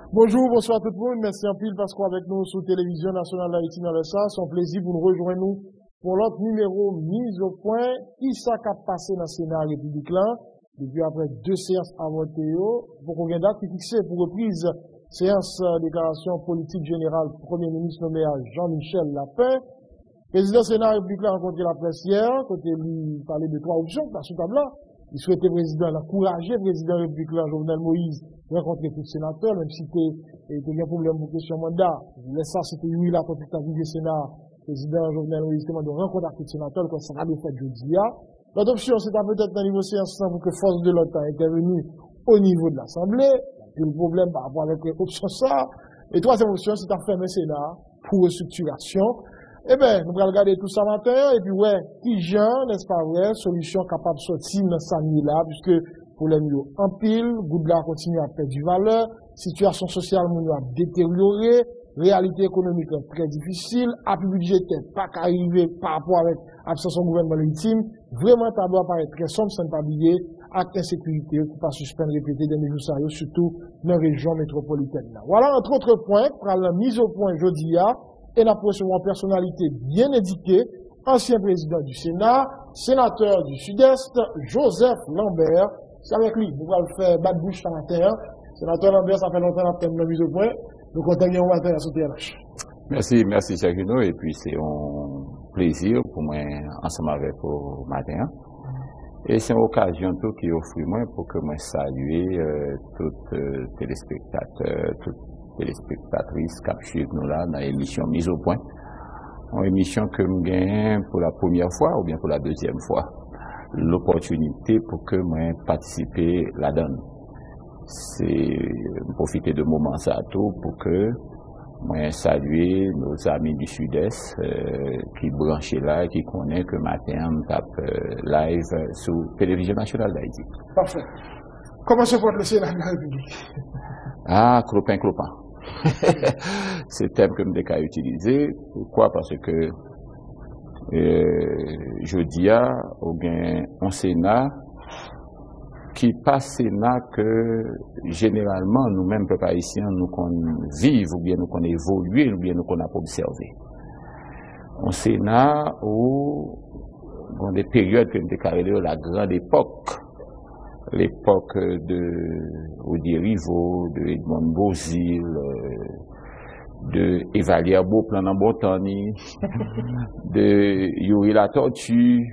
Bonjour, bonsoir tout le monde. Merci en pile parce qu'on avec nous sur Télévision Nationale d'Haïti dans le ça. C'est un plaisir pour nous rejoindre nous pour l'autre numéro mise au point. Qui ça qu'a passé dans le Sénat républicain depuis après 2 séances avant Théo. Pour qu'on ait date fixée pour reprise séance déclaration politique générale Premier ministre nommé à Jean-Michel Lapin. Président Sénat républicain a rencontré la presse hier. Côté lui parler de 3 options par ce tableau. Il souhaitait président encourager président républicain Jovenel Moïse rencontrer tous les sénateurs, même si il y a un problème pour question mandat. Ça, c'était lui là, quand il a vu le Sénat, président Jovenel Moïse demande de rencontrer tous les sénateurs, comme ça va le faire jeudi. L'autre option, c'est peut-être dans le niveau séance pour que force de l'OTAN intervenue au niveau de l'Assemblée. Il y a un problème par rapport avec l'option ça. Et troisième option, c'est de fermer le Sénat pour restructuration. Eh bien, nous allons regarder tout ça matin, et puis ouais, qui genre, n'est-ce pas vrai, solution capable de sortir dans sa nuit-là, puisque pour les milieux en pile, Goudla continue à perdre du valeur, situation sociale a détérioré, réalité économique très difficile, appui budgétaire pas qu'arriver par rapport avec l'absence du gouvernement légitime, vraiment, ça doit paraître très sombre, sans pas oublier, acte insécurité, qui pas suspendre répéter des mesures sérieuses, surtout dans la région métropolitaine. Voilà, entre autres points, pour la mise au point jeudi, et nous recevons une personnalité bien indiquée, ancien président du Sénat, sénateur du Sud-Est, Joseph Lambert. C'est avec lui, nous allons faire bad bouche ce matin. Sénateur Lambert, ça fait longtemps que nous avons mis au point. Nous continuons au matin à ce TNH. Merci Jacquino, et puis c'est un plaisir pour moi ensemble avec vous matin. Et c'est une occasion tout qui offre moi pour que moi saluer tous téléspectateurs, toutes téléspectatrices qui suivent nous là dans l'émission Mise au point. Une émission que nous gagnons pour la première fois ou bien pour la deuxième fois. L'opportunité pour que moi participer là-dedans. C'est profiter de moment ça tout pour que moi saluer nos amis du Sud-Est qui branchent là et qui connaissent que matin on tape live sur Télévision Nationale d'Haïti. Parfait. Comment se porte le Sénat de la République? Ah, clopin. C'est le thème que je vais utiliser. Pourquoi? Parce que je dis au bien un Sénat qui passe Sénat que généralement nous-mêmes, peuple haïtien, nous qu'on vive ou bien nous qu'on évolue ou bien nous qu'on a pas observé. Un Sénat où dans des périodes que nous déclarons la grande époque, l'époque de Odi Rivaux, de Edmond Bozil, de Evalier Beauplan en Botany, de Yuri La Tortue,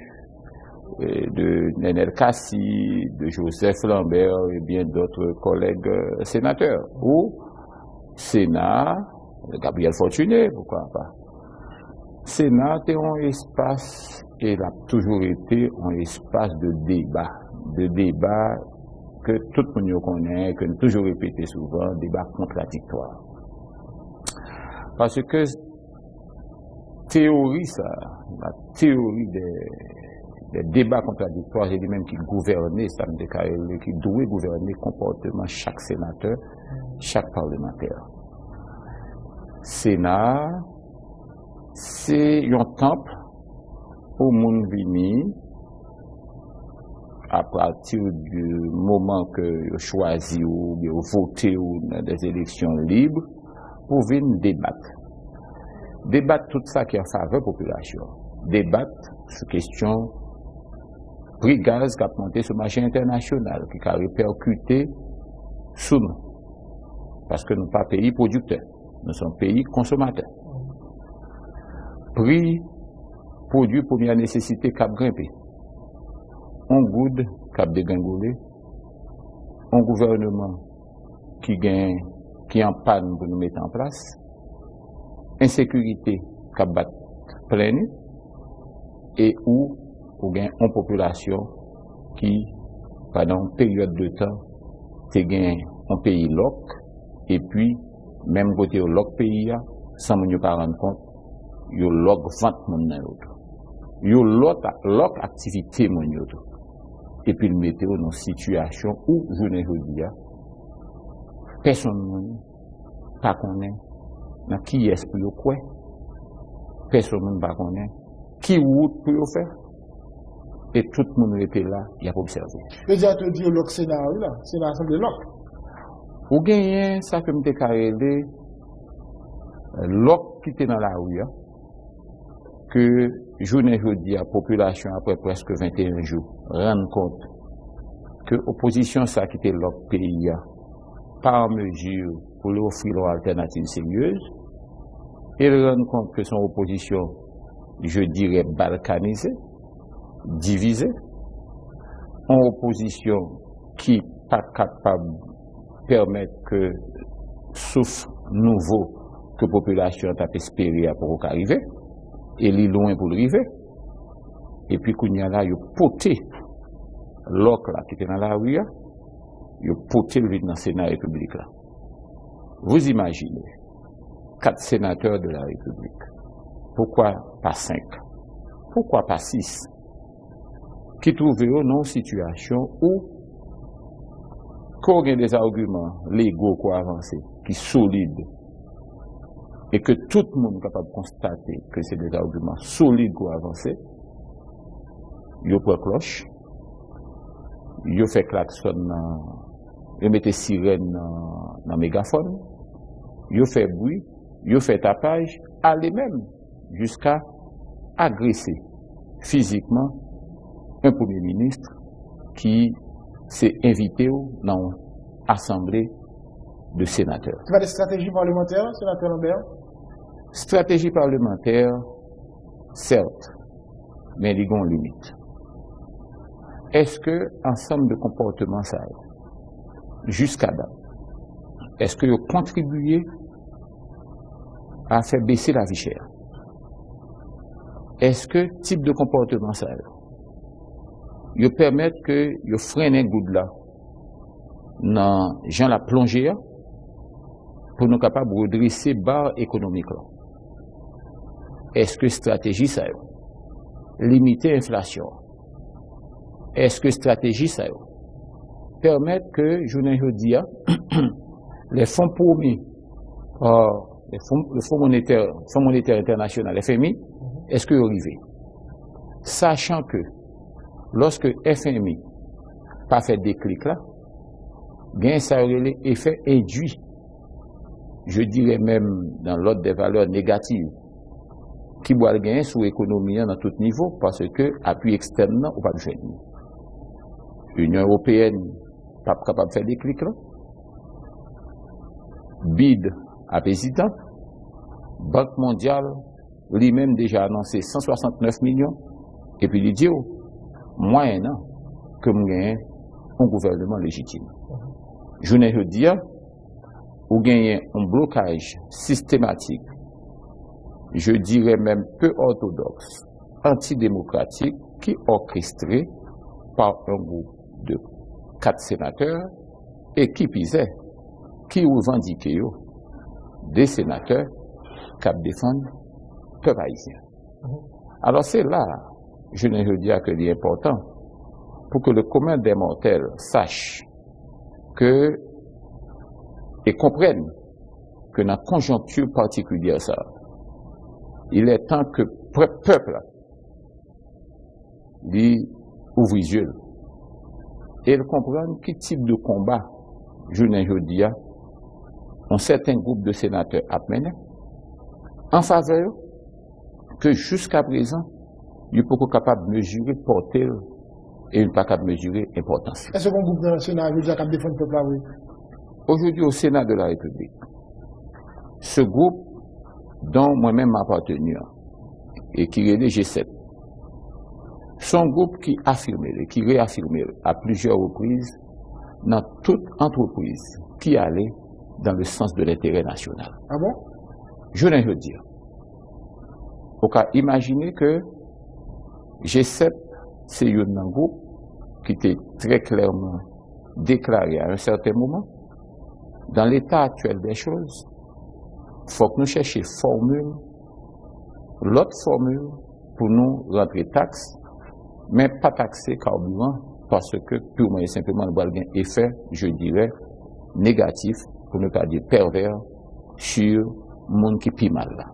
de Nenel Kassi, de Joseph Lambert et bien d'autres collègues sénateurs. Ou Sénat, Gabriel Fortuné, pourquoi pas. Sénat est un espace, et il a toujours été un espace de débat que tout le monde connaît, que nous toujours répété souvent, débat contradictoire. Parce que la théorie des débats contradictoires, j'ai dit même qui gouvernait, ça me déclare, qui doit gouverner le comportement chaque sénateur, chaque parlementaire. Sénat, c'est un temple pour monde venir à partir du moment que vous choisissez ou vous votez dans des élections libres pour venir débattre. Débattre tout ça qui est en faveur de la population. Débattre sur question prix gaz qui a monté sur le marché international, qui a répercuté sur nous. Parce que nous ne sommes pas pays producteurs, nous sommes pays consommateurs. Prix produit première nécessité qui a grimpé. On goude qui a dégringolé. Un gouvernement qui est en panne pour nous mettre en place. Insécurité qui a battu pleine. Et où gain une population qui, pendant une période de temps, te gagne un pays loc, et puis, même côté au loc pays, sans nous pas rendre compte, yo loc 20 moun dans l'autre. Yo loc activité moun l'autre. Et puis, le météo dans une situation où, je ne veux dire, personne ne pas connaît, dans qui est-ce pour quoi, personne ne pas connaît, qui route pour faire. Et tout le monde était là, il a observé. Mais j'ai te dire, le Sénat, là, c'est l'Assemblée là. Ou gagnez ça que m'te carrelé l'autre qui était dans la rue que journée jeudi à population après presque 21 jours rendre compte que opposition ça qui était l'autre pays pas en mesure pour lui offrir une alternative sérieuse et rendre compte que son opposition je dirais balkanisée, divisée, en opposition qui pas capable de permettre que souffle nouveau que la population a espéré pour arriver, et il est loin pour arriver. Et puis, quand il y a là, il a poté l'autre qui était dans la rue, il a poté le dans le Sénat République là. Vous imaginez, 4 sénateurs de la République. Pourquoi pas 5? Pourquoi pas 6? Qui trouveront dans une situation où qu'on a des arguments légaux qui avancent, qui sont solides, et que tout le monde est capable de constater que c'est des arguments solides qui avancent, ils prennent cloche, ils font klaxon, ils mettent sirène dans le mégaphone, ils font bruit, ils font tapage, aller même jusqu'à agresser physiquement un premier ministre qui s'est invité dans une assemblée de sénateurs. Tu vas des stratégies parlementaires, sénateur Lambert? Stratégie parlementaire, certes, mais il y a une limite. Est-ce que ensemble de comportements ça, jusqu'à date, est-ce que vous contribuez à faire baisser la vie chère? Est-ce que type de comportement ça, vous permettent que vous freinez un goût là dans Jean la plongée pour nous capables de redresser barre économique là? Est-ce que stratégie ça limiter l'inflation? Est-ce que stratégie ça permettre que journée jeudi les fonds promis le Fonds monétaire international FMI est-ce que vous arrivez? Sachant que lorsque FMI pas fait déclic là, gain ça aurait l'effet induit, je dirais même dans l'ordre des valeurs négatives, qui doit gagner sous l'économie dans tout niveau, parce que appui externe ou pas de fait. L'Union européenne pas capable de faire déclic là. BID à président, Banque mondiale, lui-même déjà annoncé 169 millions, et puis il dit, moyen que nous gagnons un gouvernement légitime. Je ne veux dire, vous gagnez un blocage systématique, je dirais même peu orthodoxe, antidémocratique, qui est orchestré par un groupe de 4 sénateurs, et qui pisait, qui revendiquait des sénateurs qui défendent le peuple haïtien. Alors c'est là, je ne veux dire que c'est important, pour que le commun des mortels sache que et comprenne que dans la conjoncture particulière, ça, il est temps que le peuple lui ouvre les yeux et comprenne quel type de combat, je ne veux dire, un certain groupe de sénateurs a mené en faveur que jusqu'à présent, il n'est pas capable de mesurer portée et il n'est pas capable de mesurer l'importance. Est-ce qu'un groupe de Sénat veut dire qu'il défend le peuple? Oui. Aujourd'hui, au Sénat de la République, ce groupe dont moi-même m'appartenu et qui est le G7, son groupe qui affirme et qui réaffirme à plusieurs reprises dans toute entreprise qui allait dans le sens de l'intérêt national. Ah bon? Je ne veux dire. Au cas, imaginez que G7, c'est un groupe qui était très clairement déclaré à un certain moment. Dans l'état actuel des choses, il faut que nous cherchions l'autre formule pour nous rentrer taxe, mais pas taxer carburant parce que purement et simplement nous avons un effet, je dirais, négatif, pour ne pas dire pervers, sur le monde qui pille mal là.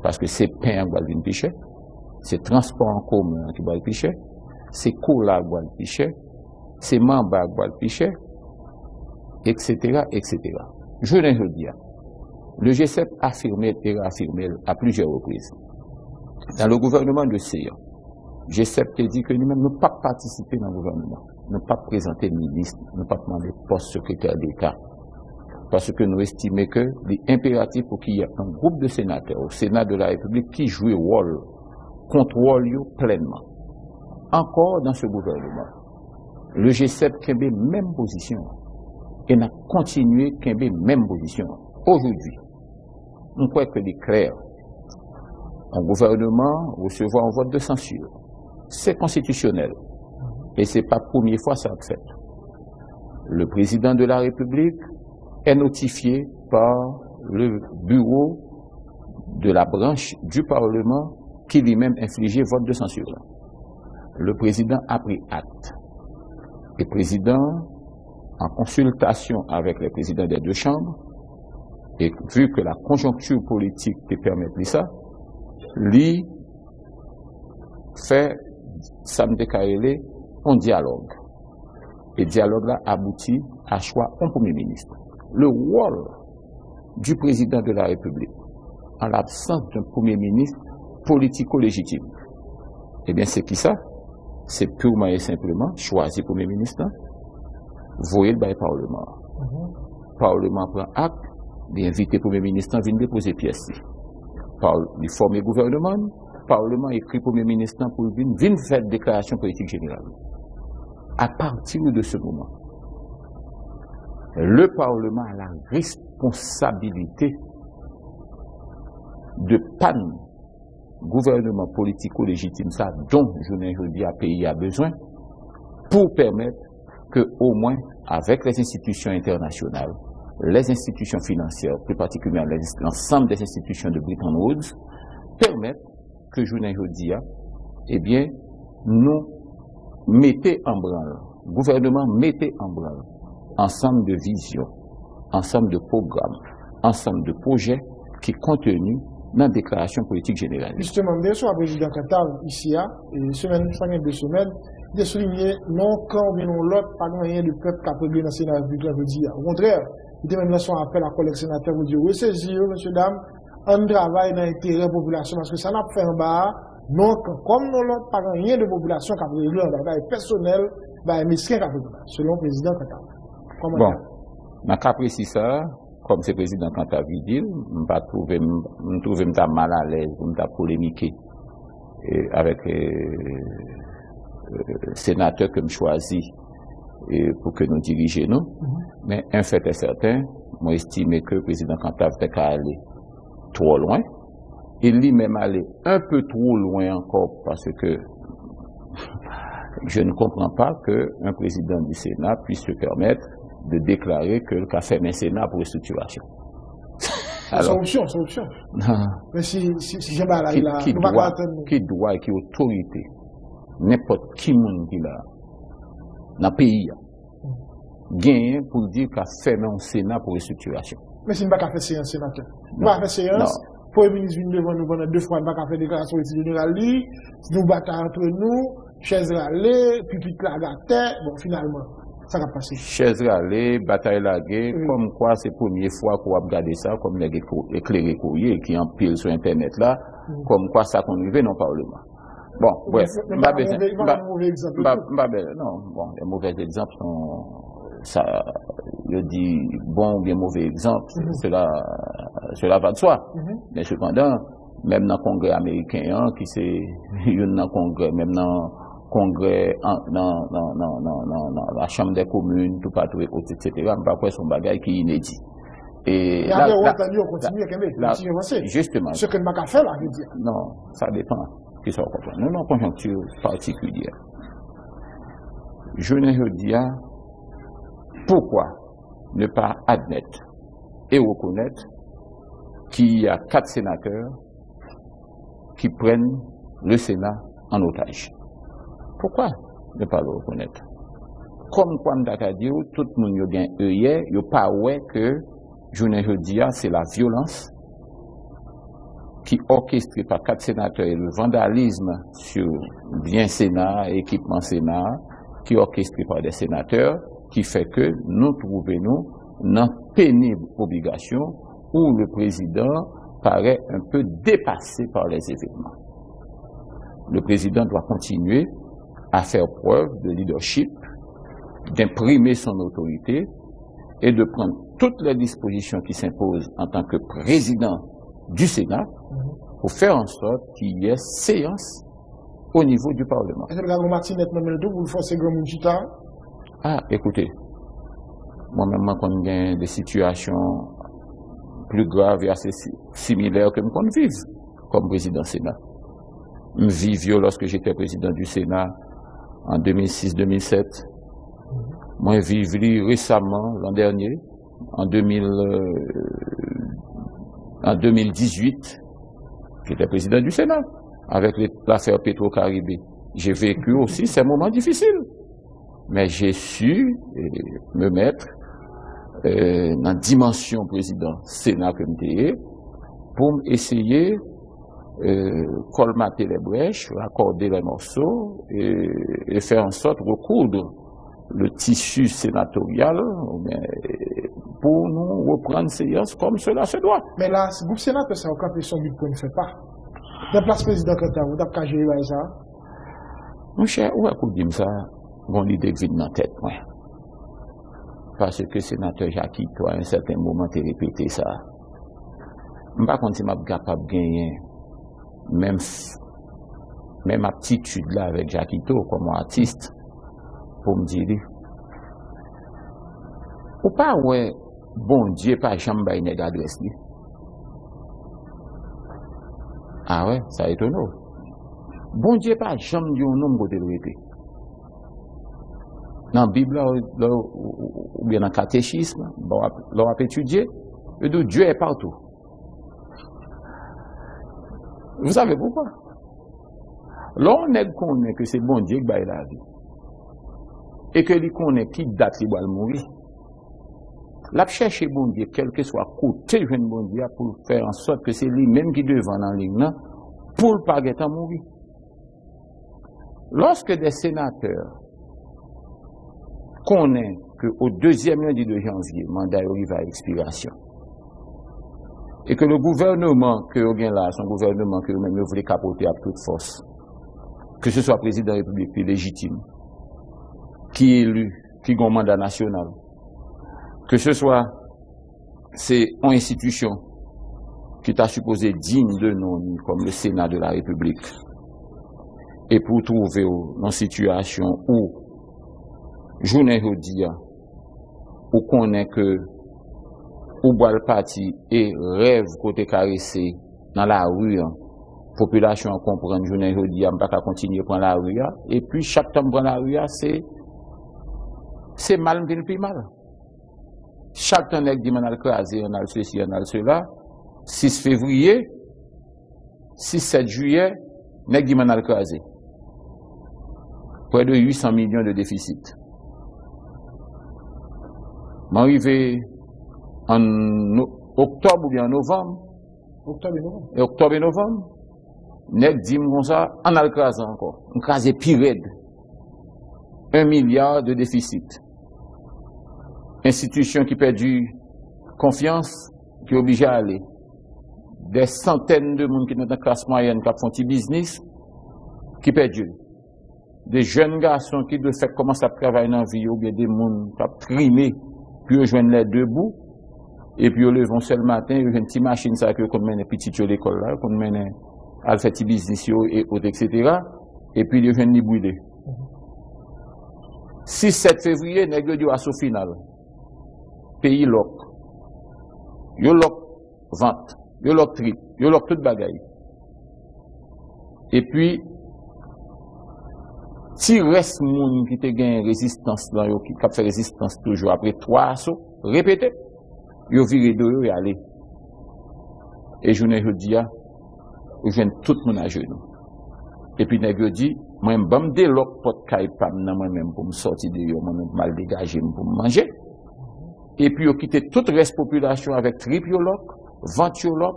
Parce que c'est pain qui va le picher, c'est transport en commun qui va le picher, c'est cola qui va le picher, c'est mamba qui va le picher, etc., etc. Je ne dis pas. Le G7 a affirmé et réaffirmé à plusieurs reprises. Dans le gouvernement de Séan, G7 a dit que nous-mêmes ne pas participer dans le gouvernement, ne pas présenter ministre, ne pas demander poste secrétaire d'État. Parce que nous estimons que l'impératif pour qu'il y ait un groupe de sénateurs au Sénat de la République qui joue le rôle, contrôle pleinement. Encore dans ce gouvernement, le G7 a même position et n'a continué à même position. Aujourd'hui, on croit que c'est clair. Un gouvernement recevra un vote de censure. C'est constitutionnel. Et ce n'est pas la première fois que ça accepte. Le président de la République est notifié par le bureau de la branche du Parlement qui lui-même infligeait vote de censure. Le président a pris acte. Le président, en consultation avec les présidents des deux chambres, et vu que la conjoncture politique te permet de ça, lui fait, ça me déclaré, un dialogue. Et le dialogue là aboutit à choix un premier ministre. Le rôle du président de la République, en l'absence d'un premier ministre politico-légitime, eh bien c'est qui ça? C'est purement et simplement choisir premier ministre, voyer le Parlement. Le Parlement prend acte, d'inviter le premier ministre, venir déposer pièce. Il forme le gouvernement, le Parlement écrit le premier ministre pour venir faire déclaration politique générale. À partir de ce moment, le Parlement a la responsabilité de panne gouvernement politico-légitime, ça dont je dis à pays a besoin, pour permettre que, au moins, avec les institutions internationales, les institutions financières, plus particulièrement l'ensemble des institutions de Bretton Woods, permettent que je dis, eh bien, nous mettez en branle, le gouvernement mettez en branle, ensemble de visions, ensemble de programmes, ensemble de projets qui contenus dans la déclaration politique générale. Justement, bien sûr, le président Qatar, ici, et semaine, 2 semaines, il a souligné non quand bien l'autre, pas rien de peuple qui a prévu dans le Sénat de la République. Au contraire, il a même lancé un appel à collègues sénateurs pour dire, oui, c'est sûr, monsieur, dame, on travaille dans l'intérêt de la population, parce que ça n'a pas fait un bas, non, comme nous l'autre, pas rien de population qui a prévu un travail personnel, bah, miskin qui a prévu, selon le président Qatar. Bon, ma caprice ça, comme c'est le président Qatar dit, je trouve mal à l'aise, je polémiquer avec le sénateur que je choisis pour que nous dirigions. Mais un fait est certain, moi j'estime que le président Qatar était allé trop loin. Il lui-même allé un peu trop loin encore parce que je ne comprends pas qu'un président du Sénat puisse se permettre de déclarer que le café est un Sénat pour restructuration. Solution. Mais si j'ai mal à la qui doit, qui autorité, n'importe qui monde qui l'a, dans le pays, gagne pour dire qu'il a fait un Sénat pour restructuration. Mais si nous n'avons pas fait séance, sénateur. Nous n'avons pas fait séance. Pour le ministre vient devant nous pendant 2 fois, nous n'avons pas fait déclaration politique générale. Nous battons entre nous, chaises râlées, pupitre la gâté. Bon, finalement, ça va passer. Chaises râlées, bataille laguée, comme quoi c'est la première fois qu'on va regarder ça, comme les éclairés courriers qui empilent sur Internet là, comme quoi ça qu'on arrive dans le Parlement. Bon, bref, non, bon, les mauvais exemples sont, ça, je dis bon ou bien mauvais exemple, cela va de soi. Mais cependant, même dans le Congrès américain, qui c'est, dans le Congrès, même dans le Congrès, dans la Chambre des communes, tout partout, etc., on va son bagage qui est inédit. Et là, justement. Ce que nous n'avons pas fait là, je veux dire. Non, ça dépend. Nous avons une conjoncture particulière. Je ne dis pas pourquoi ne pas admettre et reconnaître qu'il y a 4 sénateurs qui prennent le Sénat en otage. Pourquoi ne pas le reconnaître? Comme quoi nous avons dit, tout le monde a œillet, il n'y a pas que je ne dis pas c'est la violence qui orchestrée par 4 sénateurs et le vandalisme sur bien Sénat, équipement Sénat, qui est orchestré par des sénateurs, qui fait que nous trouvons dans pénible obligation où le président paraît un peu dépassé par les événements. Le président doit continuer à faire preuve de leadership, d'imprimer son autorité et de prendre toutes les dispositions qui s'imposent en tant que président du Sénat pour faire en sorte qu'il y ait séance au niveau du Parlement. Est-ce que vous avez vous forcez grand monde? Ah, écoutez, moi-même, je connais des situations plus graves et assez similaires que je vive comme président du Sénat. Je vivais lorsque j'étais président du Sénat en 2006-2007. Moi, je vivais récemment, l'an dernier, en 2018, j'étais président du Sénat, avec l'affaire Petro-Caribé. J'ai vécu aussi ces moments difficiles. Mais j'ai su me mettre dans la dimension président Sénat comme t'es, pour essayer colmater les brèches, raccorder les morceaux et faire en sorte de recoudre le tissu sénatorial pour nous reprendre séance comme cela se doit. Mais là, le groupe sénateur, ça, quand ils sont vite qu'on ne fait pas. La place président, quand vous avez qu'à gérer ça. Mon cher, où est-ce que vous dites ça? Bon, l'idée vide dans la tête, moi. Parce que le sénateur Jacques Ito, à un certain moment, a répété ça. Je ne sais pas si je suis capable de gagner même aptitude là avec Jacques Ito comme artiste pour me dire, ou pas, ouais, bon Dieu, pas jamais une adresse. Ah ouais, ça étonne. Bon Dieu, pas jamais dit un nom côté de l'épée. Dans la Bible, ou bien dans le catéchisme, l'on a étudié, Dieu est partout. Vous savez pourquoi? L'on connaît que c'est bon Dieu qui baille la vie. Et que lui connaît qui date il va mourir. La chercher bon Dieu, quel que soit côté jeune bon Dieu, pour faire en sorte que c'est lui-même qui devant dans ligne, pour ne pas mourir. Lorsque des sénateurs connaissent qu'au deuxième lundi de janvier, le mandat arrive à expiration, et que le gouvernement que vous avez là, son gouvernement que vous-même voulez capoter à toute force, que ce soit président de la République qui est légitime, qui est élu, qui a un mandat national, que ce soit c'est une institution qui t'a supposé digne de nom, comme le Sénat de la République, et pour trouver une situation où, journée aujourd'hui, où connaît que ou boit le parti et rêve côté caressé dans la rue, population comprend journée aujourd'hui, on ne peut pas continuer à prendre la rue, et puis chaque temps prend la rue, c'est mal vient plus mal. Chaque temps on dit on a le crasé, on a le ceci, on a le cela. 6 février, 6-7 juillet, on dit on a le crasé. Près de 800 millions de déficit. M'arrivé en octobre ou bien en novembre. Octobre et novembre. Nèg dit comme ça, on a le crasé encore. On crasé pire raide. 1 milliard de déficit. Institution qui perdu confiance, qui est obligée à aller. Des centaines de monde qui sont dans la classe moyenne, qui font petit business, qui perdent. Des jeunes garçons qui de fait commencent à travailler dans la vie, ou bien des monde qui ont trimé, puis ils joignent les deux bouts, et puis ils lèvent seul matin, ils ont une petite machine, ça que qu'on mène petit à l'école là, qu'on mène à faire petit business et autres, etc. Et puis ils viennent les brûler. 6-7 février, nèg yo di à au final. Pays lock. Yo lock vente, yo lock trip, yo lock toute bagaille. Et puis si reste moun qui te gagne résistance là, qui fait résistance toujours après 3 assauts, répétez, yo viré de yo et aller. Et journée jodi a, yo viennent tout moun à genoux. Et puis nèg yo dit, moi m'bam délock pot kay pam nan moi même pour me sortir de yo, moi même mal dégager pour me manger. Et puis yo quitter toute reste population avec trip yo lock, vente yo lock,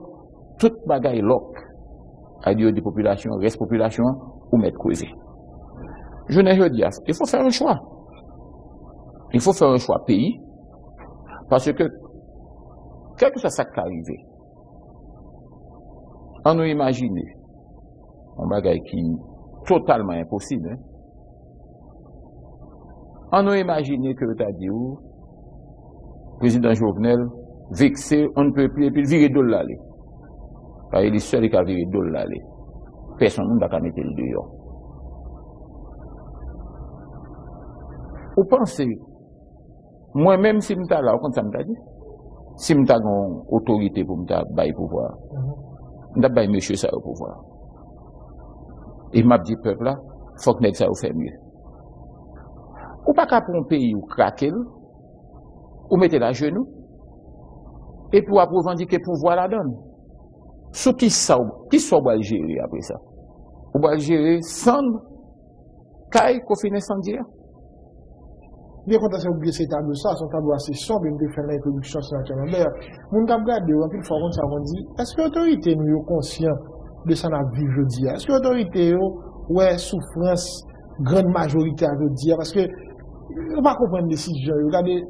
toute bagaille lock. A dit des populations, reste population ou mettre creusé. Je n'ai pas dit, il faut faire un choix. Il faut faire un choix pays, parce que, quel que soit ça qui arrive, on nous imagine un bagage qui est totalement impossible. Hein? On nous imagine que tu as dit, le président Jovenel, vexé, on ne peut plus, et puis virer de l'aller. Il est seul qui a viré de l'aller. Personne ne va pas mettre le dehors. Vous pensez, moi-même, si je suis là, comme ça me dit, si je suis une autorité pour me bailler pouvoir, je vais bailler monsieur ça au pouvoir. Et m'a dit, peuple là, il faut que ça fait mieux. Ou pas qu'à pour un pays ou craquer, ou mettez la genou, et pour revendiquer pouvoir la donne. Ce qui soit gérer après ça. On va gérer sans caille qu'on finit sans dire. Bien quand on a oublié ces tableaux, ça, son tableau assez sombre, il me fait l'introduction sur la caméra. Mon cap garde, une fois qu'on dit, est-ce que l'autorité nous est conscient de ça dans la vie aujourd'hui? Est-ce que l'autorité ouais souffrance, grande majorité à dire? Parce que, on va comprendre une décision, regardez,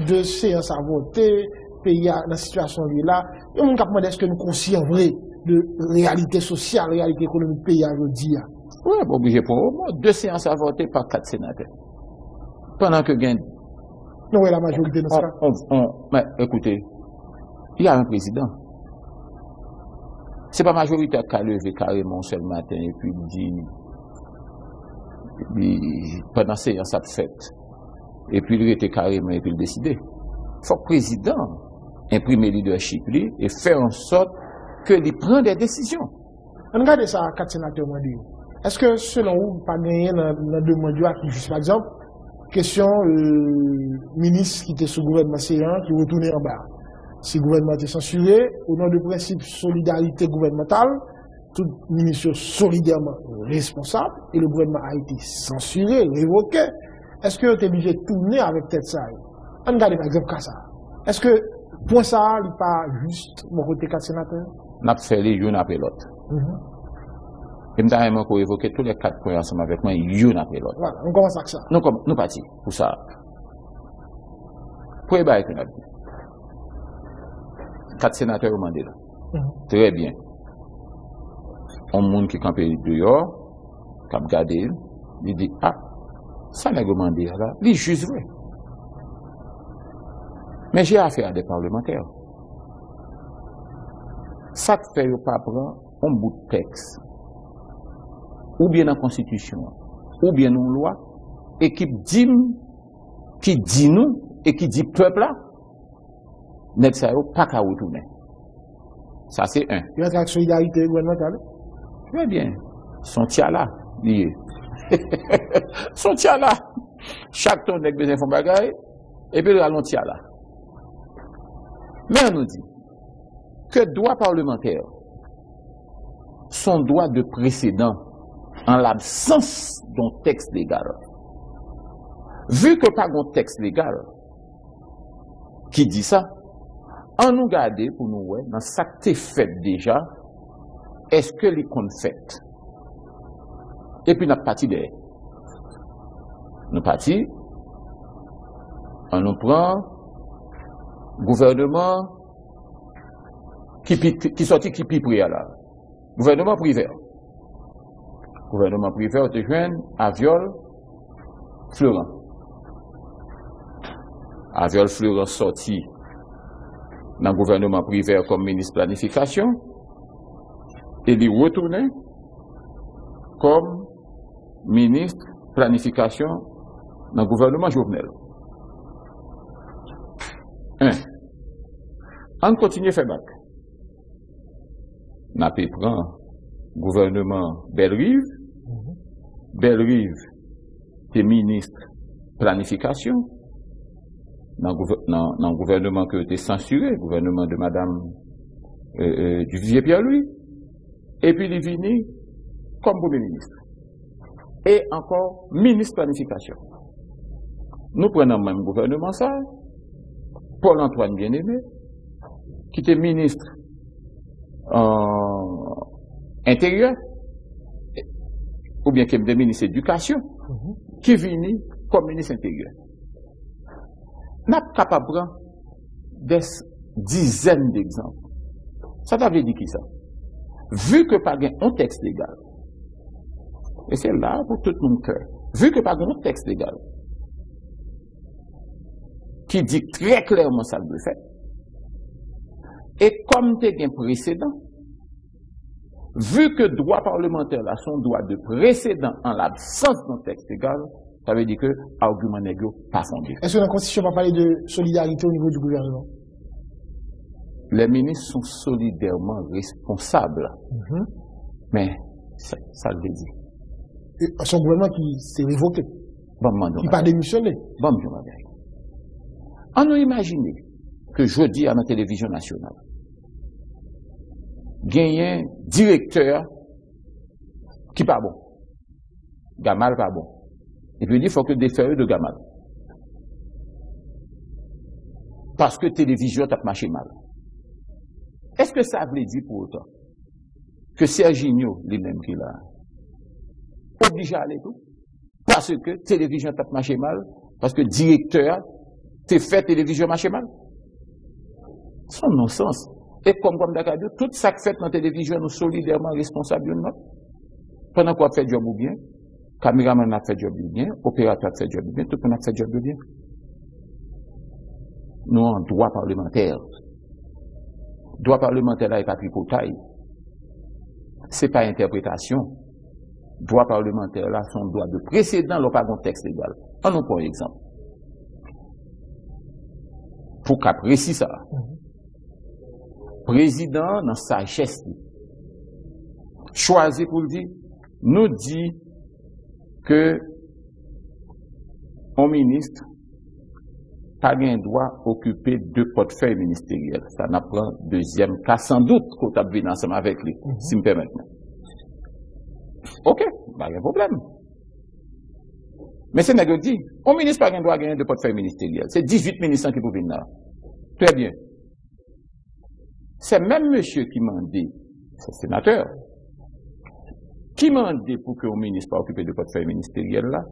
deux séances à voter, pays dans la situation là, et on capable est-ce que nous conscients vrai de réalité sociale, réalité économique pays aujourd'hui? Oui, obligé pour deux séances à voter par 4 sénateurs. Pendant que gain. Non, la majorité de ça. Mais écoutez, il y a un président. C'est pas majoritaire qui a levé carrément seul matin et puis dit pendant séance à fait. Et puis il était carrément et puis il décidait. Il faut que le président imprime le leadership et faire en sorte qu'il prenne des décisions. Regardez ça, 4 sénateurs m'ont dit. Est-ce que selon vous, pas gagné dans 2 mois qui juste par exemple, question ministre qui était sous gouvernement séant, qui retournait en bas. Si le gouvernement était censuré, au nom du principe solidarité gouvernementale, tout ministre solidairement responsable, et le gouvernement a été censuré, révoqué. Est-ce que vous êtes obligé de tourner avec tête ça? On regarde par exemple ça. Est-ce que, point ça, il n'est pas juste mon côté 4 sénateurs? On a fait les unes après l'autre. Et je vais évoquer tous les 4 points ensemble avec moi, une après l'autre. Voilà, on commence avec ça. Nous partons pour ça. Pour les bails que nous avons dit. 4 sénateurs au mandat là. Très bien. Un monde qui campe dehors, qui a regardé, il dit, ah, ça n'est pas demandé là, il juge vrai. Mais j'ai affaire à des parlementaires. Ça fait pas prendre un bout de texte, ou bien dans la Constitution, ou bien dans la loi, et qui dit nous, et qui dit peuple là, n'est pas qu'à retourner. Ça c'est un. Il y a la solidarité gouvernementale. Très bien. Son tia là, lié. Son tia là. Chaque tonne avec besoin de bagaille, et puis le rallon tia là. Mais on nous dit que droit parlementaire, son droit de précédent, en l'absence d'un texte légal. Vu que pas un texte légal qui dit ça, on nous garde pour nous voir dans ça qui est fait déjà, est-ce que les comptes fait? Et puis notre parti derrière. Nous parti, on nous prend gouvernement qui sortit qui pipe là. Gouvernement privé. Gouvernement privé, on te joint à Viol Florent. À Viol Florent sorti dans le gouvernement privé comme ministre planification et il retourné comme ministre planification dans le gouvernement Jovenel. On continue à faire bac. On a pu prendre gouvernement Belle-Rive. Belle-Rive était ministre planification dans le gouvernement qui a été censuré, le gouvernement de madame Duvivier Pierre-Louis. Et puis il est venu comme premier ministre. Et encore ministre planification. Nous prenons le même gouvernement ça, Paul-Antoine Bien-Aimé, qui était ministre intérieur, ou bien qui était ministre d'éducation, qui vient comme ministre intérieur. N'a pas capable de prendre des dizaines d'exemples. Ça t'avait dit qui ça? Vu que pas un texte légal, et c'est là pour tout mon cœur, vu que pas un texte légal qui dit très clairement ça le fait, et comme tu as un précédent, vu que droit parlementaire là, son droit de précédent en l'absence d'un texte légal, ça veut dire que l'argument n'est pas fondé. Est-ce que la Constitution va parler de solidarité au niveau du gouvernement? Les ministres sont solidairement responsables. Mais ça le dit. Et son gouvernement qui s'est révoqué, Bon, qui n'a pas démissionné. Bon, on nous imagine que jeudi à la télévision nationale, gagne un directeur qui pas bon. Gamal pas bon. Et puis il dit qu'il faut que défère de Gamal. Parce que télévision t'a marché mal. Est-ce que ça veut dire pour autant que Serginho, lui-même qui l'a obligé à aller tout? Parce que télévision t'a marché mal? Parce que directeur t'es fait télévision marché mal? C'est un non-sens. Et comme d'accord, tout ça qui fait dans la télévision, nous solidairement responsables. Pendant qu'on fait job ou bien, caméraman a fait job ou bien, opérateur a fait job ou bien, tout le monde a fait job ou bien. Nous, en droit parlementaire. Droit parlementaire là est pas tripotaille. C'est pas interprétation. Droit parlementaire là, son droit de précédent, l'on pas un texte légal. On nous prend un exemple. Pour qu'apprécie ça. Président, dans sa geste, choisi pour le dire, nous dit que un ministre pas un droit occuper deux portefeuilles ministériels. Ça n'a pas deuxième cas, sans doute, qu'on a vu ensemble avec lui, si me permettez. Ok, bah, il y a un problème. Mais c'est n'est dit, un ministre pas un droit gagner deux portefeuilles ministériels. C'est 18 ministres qui peuvent venir là. Très bien. C'est même monsieur qui m'a dit, c'est sénateur, qui m'a dit pour que le ministre pas occupé de portefeuille ministériel là,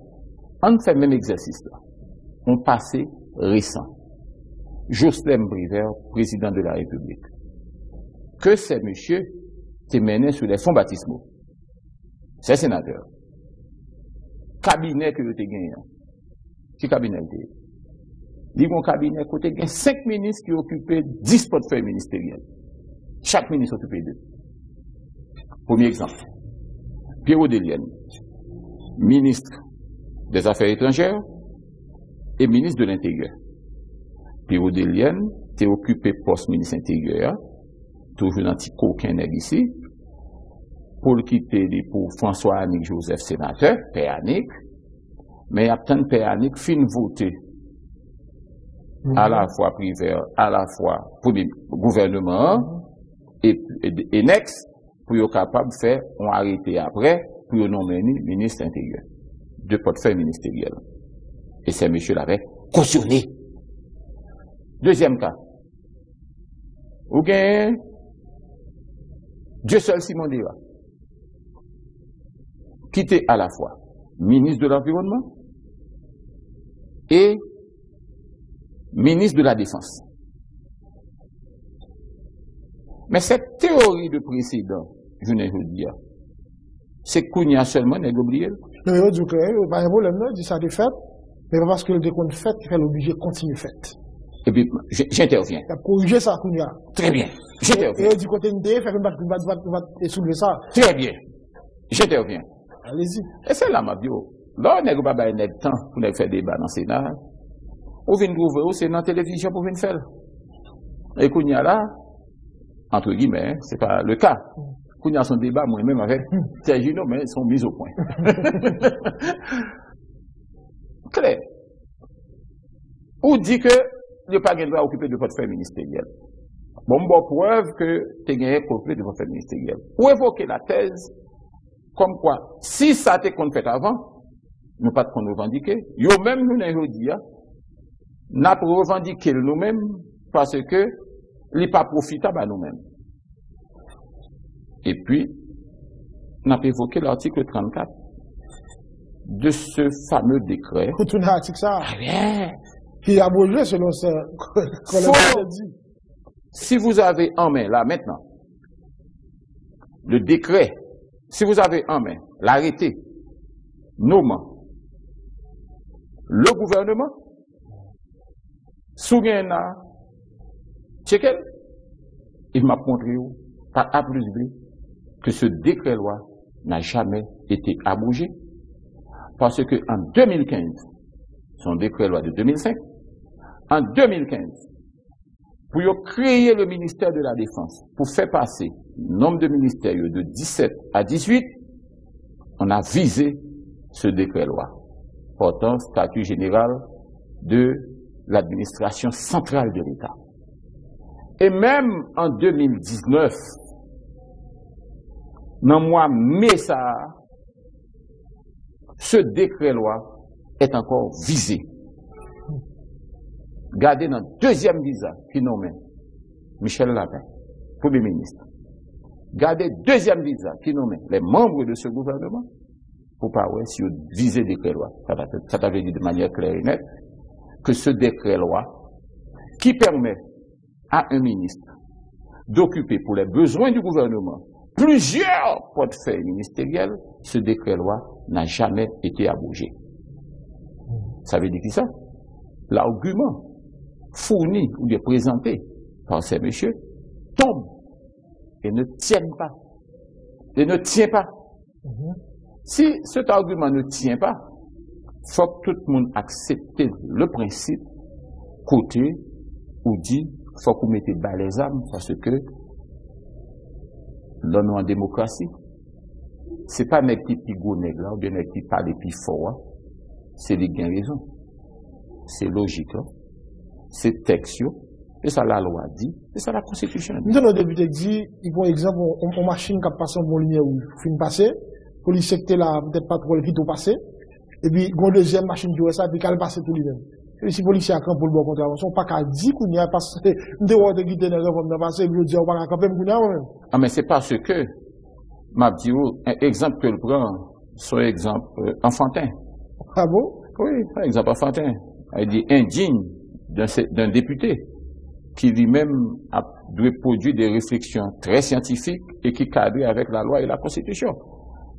on fait le même exercice là. On passé récent. Jocelyn Briver, président de la République. Que c'est monsieur qui mené sur les fonds baptismaux. C'est sénateur. Cabinet que vous avez gagné. Qui cabinet vous avez? Il y a un cabinet côté 5 ministres qui occupent 10 portefeuilles ministériels. Chaque ministre occupe 2. Premier exemple. Pierrot Delienne, ministre des Affaires étrangères et ministre de l'Intérieur. Pierrot Delienne, tu es occupé poste ministre intérieur, toujours un petit coquin ici, pour le quitter pour François Annick Joseph, sénateur, Père Annick, mais il y a tant de Père Annick fin voté. À la fois privé, à la fois premier gouvernement, et next, pour être capable de faire, on arrêté après, pour nommer ministre intérieur. Deux portefeuilles ministériels. Et ces messieurs l'avaient cautionné. Deuxième cas. Ou bien, Dieu seul Simon Dira, qui était à la fois ministre de l'Environnement et ministre de la Défense. Mais cette théorie de précédent, je ne veux dire, c'est qu'on y a seulement n'est oublié. Non, mais vous dites pas un problème, non, dit ça de fait, mais parce que le décompte fait, il fait l'obligé de continuer fait. Et puis, j'interviens. Il a corrigé ça, qu'on y a. Très bien. J'interviens. Et du côté de faire une soulever ça. Très bien. J'interviens. Allez-y. Et c'est là, ma bio. Là, on n'a pas de temps pour faire débat dans le Sénat. On vient trouver où c'est dans la télévision pour venir faire. Et qu'on y a là, entre guillemets, c'est pas le cas. Qu'on y a son débat, moi-même, avec Serginho, mais ils sont mis au point. Claire. Ou dit que il n'y a pas de droit occuper de portefeuille ministériel. Bon, preuve que tu as gagné pour occuper de portefeuille ministériel. Ou évoquer la thèse, comme quoi, si ça t'est qu'on fait avant, nous pas qu'on revendiquer, yo même nous n'avons dit, n'a pas revendiqué nous-mêmes, parce que, il n'est pas profitable à nous-mêmes. Et puis, on a évoqué l'article 34 de ce fameux décret. Pour tourner l'article ça. Ah bien. Qui a bougé selon ce qu'on a dit. Si vous avez en main, là maintenant, le décret, si vous avez en main l'arrêté nommant le gouvernement, Sougena, Tchekel, il m'a montré par A plus B que ce décret-loi n'a jamais été abrogé parce que en 2015, son décret-loi de 2005, en 2015, pour créer le ministère de la Défense, pour faire passer le nombre de ministères de 17 à 18, on a visé ce décret-loi portant statut général de l'administration centrale de l'État. Et même en 2019, dans le mois mai, ce décret-loi est encore visé. Gardez dans le deuxième visa qui nomme Michel Lapin, Premier ministre. Gardez le deuxième visa qui nomme les membres de ce gouvernement pour pas voir si vous visez le décret-loi. Ça t'avait dit de manière claire et nette que ce décret-loi qui permet à un ministre d'occuper pour les besoins du gouvernement plusieurs portefeuilles ministériels, ce décret-loi n'a jamais été abrogé. Ça veut dire qui ça? L'argument fourni ou bien présenté par ces messieurs tombe et ne tient pas. Et ne tient pas. Si cet argument ne tient pas, il faut que tout le monde accepte le principe côté ou dit il faut que vous mettez bas les âmes parce que dans nos démocratie, ce n'est pas les petits pigonègres là, ou bien les petits pas les petits forts, c'est les gains raison. C'est logique, c'est texte, et ça la loi dit, et ça la constitution dit. Nous, nos députés dit, il prend exemple, on machine qui passe en bon lumière ou fin passé, police secteur là, peut-être pas trop le vite au passé, et puis, une deuxième machine qui fait ça, puis qu'elle passe tout lui-même. Et si policier a camp pour le bon contravention, pas qu'à dire qu'on y a passé, nous devons te quitter dans le réforme de passé, puis dire, on va camper pour nous même. Ah, mais c'est parce que, m'a dit, un exemple que le prend, soit exemple enfantin. Ah bon? Oui, par exemple enfantin. Il dit indigne d'un député qui lui-même a dû produire des réflexions très scientifiques et qui cadrent avec la loi et la constitution.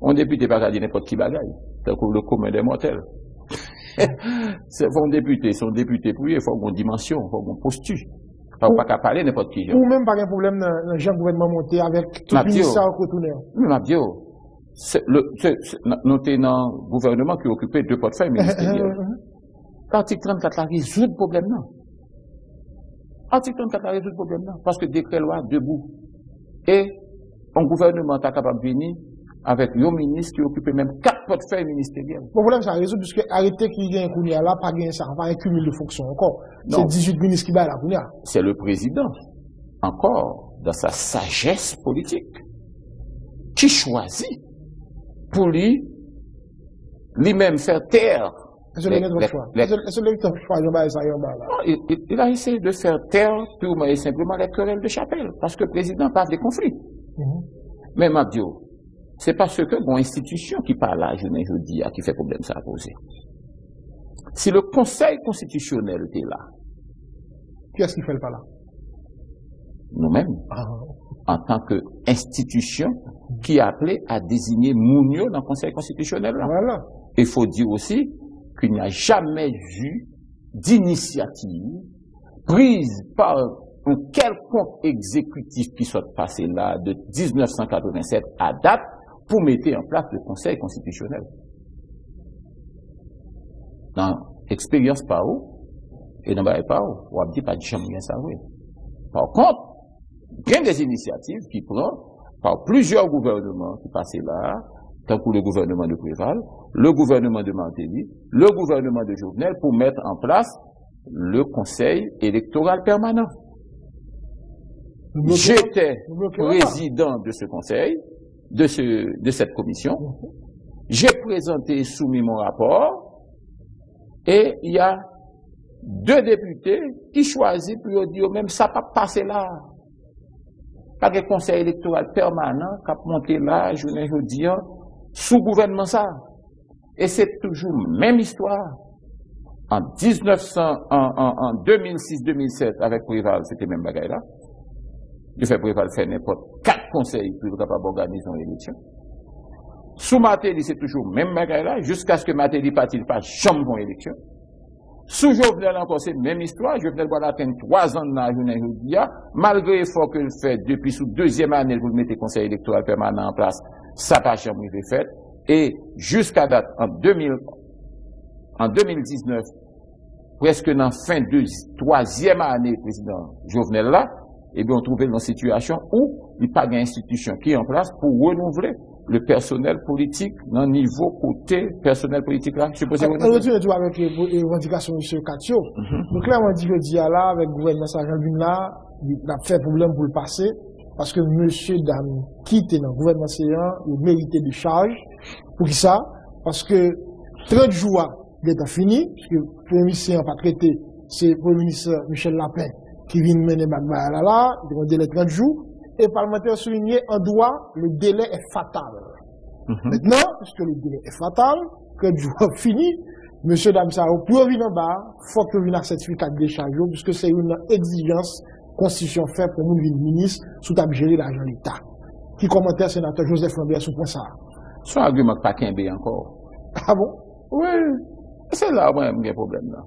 Un député pas qu'à dire n'importe qui bagaille, c'est comme le commun des mortels. Son député pour lui, il faut une dimension, il faut une posture. Il ne faut pas qu'à parler n'importe qui. Ou même pas un problème dans le gouvernement monté avec tout le ministère au retourner. Nous sommes dans le gouvernement qui occupait 2 portefeuilles ministériels. L'article 34 a résolu le problème là. L'article 34 a résolu le problème là. Parce que décret loi debout. Et un gouvernement est capable de venir avec un ministre qui occupe même 4 portefeuilles ministériels. Le problème, ça résout, puisque arrêter qui vient à là, pas gagner ça, pas un cumul de fonctions encore. C'est 18 ministres qui va là, c'est le président, encore, dans sa sagesse politique, qui choisit pour lui-même faire taire. Il a essayé de faire taire purement et simplement les querelles de chapelle, parce que le président parle des conflits. Mais Mabdio, c'est parce que bon institution qui parle là, je dis, qui fait problème ça à poser. Si le Conseil constitutionnel était là, qui est-ce qui fait le pas là? Nous-mêmes, en tant qu'institution qui est appelée à désigner Mounio dans le Conseil constitutionnel là. Voilà. Il faut dire aussi qu'il n'y a jamais eu d'initiative prise par un quelconque exécutif qui soit passé là de 1987 à date pour mettre en place le Conseil constitutionnel. Dans l'expérience par où, et dans le par où, on ne dit pas de jamais rien savoir. Par contre, il y a des initiatives qui prennent par plusieurs gouvernements qui passaient là, tant que le gouvernement de Préval, le gouvernement de Martelly, le gouvernement de Jovenel, pour mettre en place le Conseil électoral permanent. J'étais président de ce conseil, de cette commission. J'ai présenté, soumis mon rapport, et il y a 2 députés qui choisissent pour dire même ça pas passer là. Pas de conseil électoral permanent qui a monté là, je ne dis sous gouvernement ça. Et c'est toujours même histoire. En 2006-2007, avec Préval, c'était même bagaille là. Il fait Préval faire n'importe 4 conseils pour être capable d'organiser une élection. Sous Matéli, c'est toujours même bagaille là, jusqu'à ce que Matéli partit pas jamais pour élection. Sous Jovenel encore, c'est même histoire. Jovenel va atteindre 3 ans dans la journée aujourd'hui, malgré l'effort que le fait depuis sous 2e année pour mettre le conseil électoral permanent en place, ça n'a pas jamais été fait. Et jusqu'à date, en 2019, presque dans la fin de 3e année, président Jovenel là, eh bien, on trouvait dans une situation où il n'y a pas d'institution qui est en place pour renouveler le personnel politique dans le niveau côté personnel politique là. Je suppose que vous avez avec les revendications de M. Katio. Donc là, on dit que dit là, avec le gouvernement Saint-Jean là, il a fait problème pour le passé, parce que M. Dame quitte dans le gouvernement Séant, il méritait de charge. Pour qui ça? Parce que 30 jours, il est fini, parce que le Premier ministre n'a pas traité, c'est le Premier ministre Michel Lapin qui vient mener Bagba là, il a délai 30 jours. Et le parlementaire souligné en droit, le délai est fatal. Maintenant, puisque le délai est fatal, que le jour fini, M. Damsao, pour venir en bas, il faut que vous ayez un certificat de décharge, puisque c'est une exigence constitution faite pour nous, ministre, sous table gérer l'argent de l'État. Qui commentaire sénateur Joseph Lambert sous point ça? Son argument pas qu'un B encore. Ah bon? Oui. C'est là où il y a un problème là.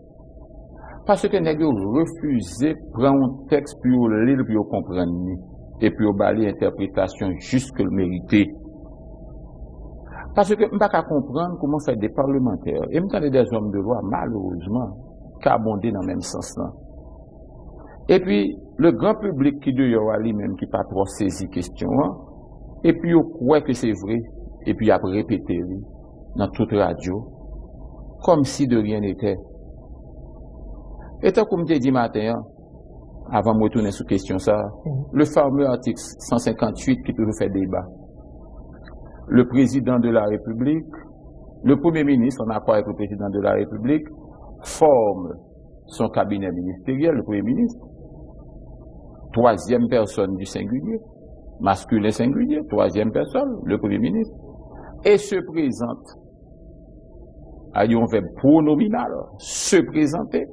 Parce que nous avons refusé de prendre un texte pour le lire, pour comprendre. Et puis au bali interprétation juste que le mérité. Parce que je ne peux pas comprendre comment faire des parlementaires, et même des hommes de loi, malheureusement, qui abondent dans le même sens là. Et puis, le grand public qui doit y avoir lui-même, qui pas trop saisi question, et puis on croit que c'est vrai, et puis après répéter dans toute radio, comme si de rien n'était. Et tant comme je dit matin, avant de retourner sur question ça, le fameux article 158 qui peut faire débat. Le président de la République, le Premier ministre, en accord avec le président de la République, forme son cabinet ministériel, le Premier ministre, 3e personne du singulier, masculin singulier, 3e personne, le Premier ministre, et se présente, ayons fait pronominal, se présenter,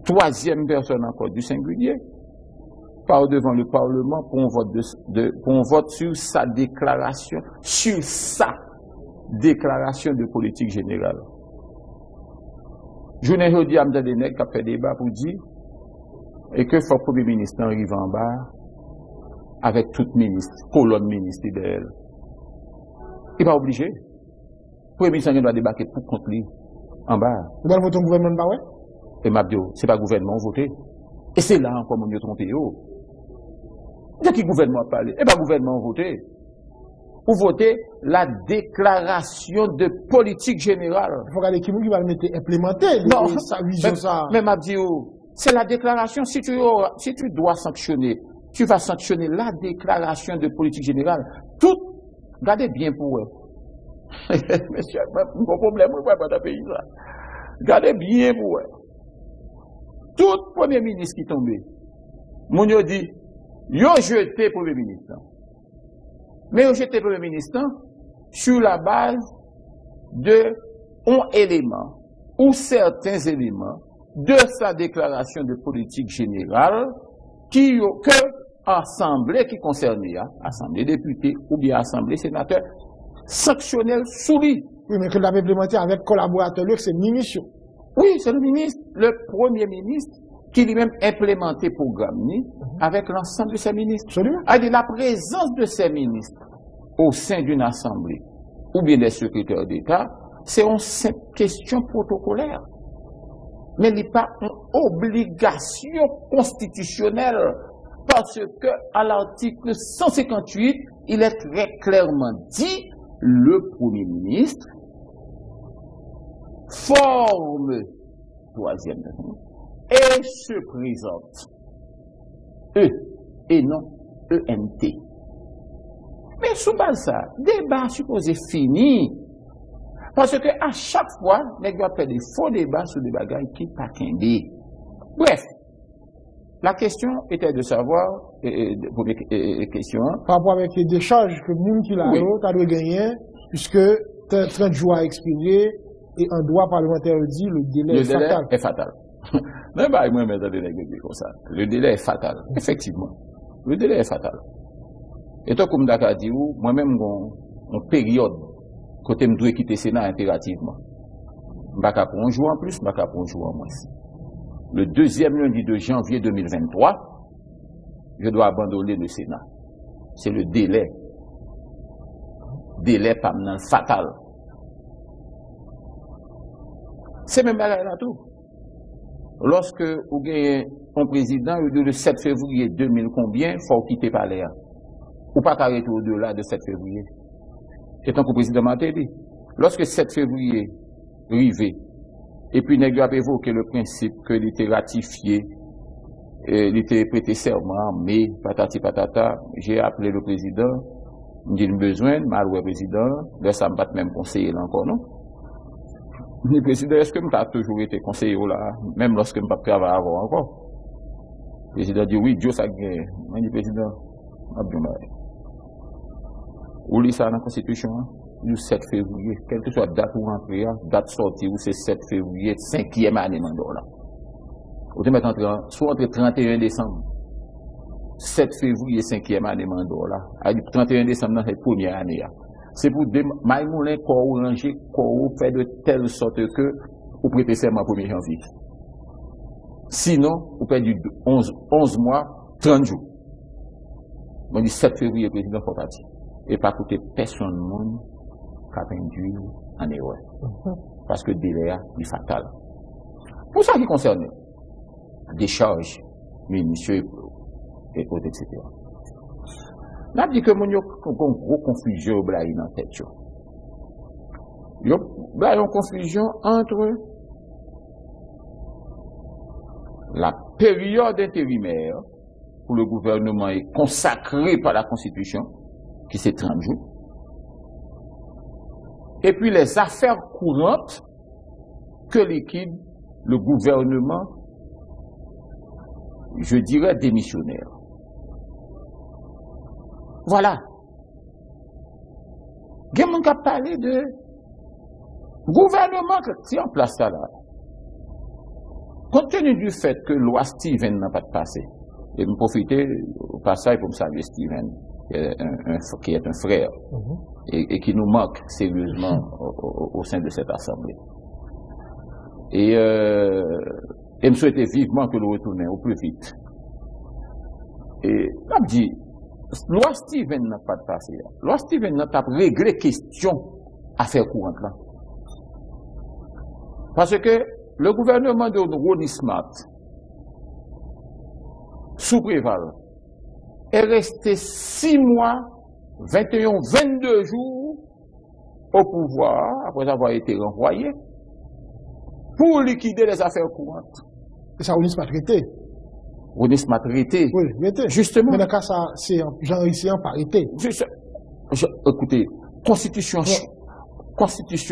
3e personne encore du singulier, par devant le Parlement pour un vote sur sa déclaration de politique générale. Je n'ai dit à M. Denek qui a fait débat pour dire et que le Premier ministre arrive en bas avec tout ministre, colonne ministérielle. Il n'est pas obligé. Le Premier ministre doit débarquer pour contre lui en bas. Vous allez voter au gouvernement, ouais? Et Mabdio, ce n'est pas le gouvernement voté. Et c'est là encore mon mieux trompé. De qui le gouvernement a parlé? Et pas le gouvernement voté. Vous votez la déclaration de politique générale. Il faut regarder qui va le mettre implémenté. Non, sa vision, ça. Mais Mabdio, c'est la déclaration. Si tu dois sanctionner, tu vas sanctionner la déclaration de politique générale. Tout, regardez bien pour eux. Monsieur, mon problème, vous ne pouvez pas dans pays là. Regardez bien pour eux. Tout premier ministre qui tombait, mon yo dit, yo jeté premier ministre. Mais yo jeté premier ministre sur la base de un élément ou certains éléments de sa déclaration de politique générale que assemblée qui concernait, assemblée députés ou bien assemblée sénateur, sanctionnel souris. Oui, mais que l'avait implémenté avec collaborateur, c'est ministre. Oui, c'est le ministre, le premier ministre, qui lui-même implémenté le programme avec l'ensemble de ses ministres. Absolument. C'est-à-dire la présence de ces ministres au sein d'une assemblée ou bien des secrétaires d'État, c'est une simple question protocolaire. Mais il n'y a pas une obligation constitutionnelle parce que à l'article 158, il est très clairement dit le Premier ministre forme 3e et se présente et non ENT. Mais sous base ça, débat supposé fini. Parce que à chaque fois, les gars fait des faux débats sur des bagages qui pas qu'un. Bref, la question était de savoir, première question. Par rapport avec des charges que nous qui l'avons, tu as gagné, puisque 30 jours à expirer, Et en droit parlementaire dit le délai est fatal. Est fatal. Non, bah, moi, mais comme ça. Le délai est fatal. Effectivement. Le délai est fatal. Et toi, comme Dakar dit, moi-même, en période, côté me dois quitter le Sénat impérativement. Je ne pour un jour en plus, je ne pour un jour en moins. Le deuxième lundi de janvier 2023, je dois abandonner le Sénat. C'est le délai. Délai pas fatal. C'est même là tout. Lorsque vous avez un président, le 7 février 2000 combien, il faut quitter palais. Ou pas arrêter au-delà de 7 février. Et tant que le président m'a dit, lorsque 7 février arrivé, et puis il a évoqué le principe que il était ratifié, il était prêté serment, mais patati patata, j'ai appelé le président, il dit besoin, mal le président, là ça me pas même conseiller là encore, non? Le président, est-ce que je toujours été conseiller là, même lorsque je ne peux pas travailler avant encore? Le président dit oui, Dieu ça gagne. Je dis président, où lit ça dans la Constitution, le 7 février, quelle que soit la date où entrer, date sortie, où c'est 7 février, 5e année là. Vous devez mettre soit entre 31 décembre, 7 février, 5e année là. À 31 décembre, dans cette première année. C'est pour maïmoulin corps ranger, corps fait de telle sorte que vous prêtez serment 1er janvier. Sinon, vous perdez 11 mois, 30 jours. On dit 7 février, le président faut partir. Et pas coûter personne monde qui a induit en erreur. Parce que le délai est fatal. Pour ça qui concerne des charges, ministres et autres, etc. On a dit que mon y a une grosse confusion dans la tête. Il y a une confusion entre la période intérimaire où le gouvernement est consacré par la Constitution, qui c'est 30 jours, et puis les affaires courantes que liquide le gouvernement, je dirais démissionnaire. Voilà. Il y a quelqu'un qui a parlé de gouvernement qui est en place là. Compte tenu du fait que loi Steven n'a pas de passé, et me profiter au passage pour me saluer Steven, qui est un frère, et qui nous manque sérieusement au sein de cette assemblée. Et me souhaitait vivement que nous retournions au plus vite. Et on dit, loi Steven n'a pas de passé. Loi Steven n'a pas réglé question affaires courantes là. Parce que le gouvernement de Ronnie Smart, sous Préval, est resté 6 mois, 21, 22 jours au pouvoir, après avoir été renvoyé, pour liquider les affaires courantes. Et ça, Ronnie Smart traité. Ronnie Smart traité. Oui, traité. Justement. Mais dans le cas, ça, c'est genre ici en parité. Écoutez, constitution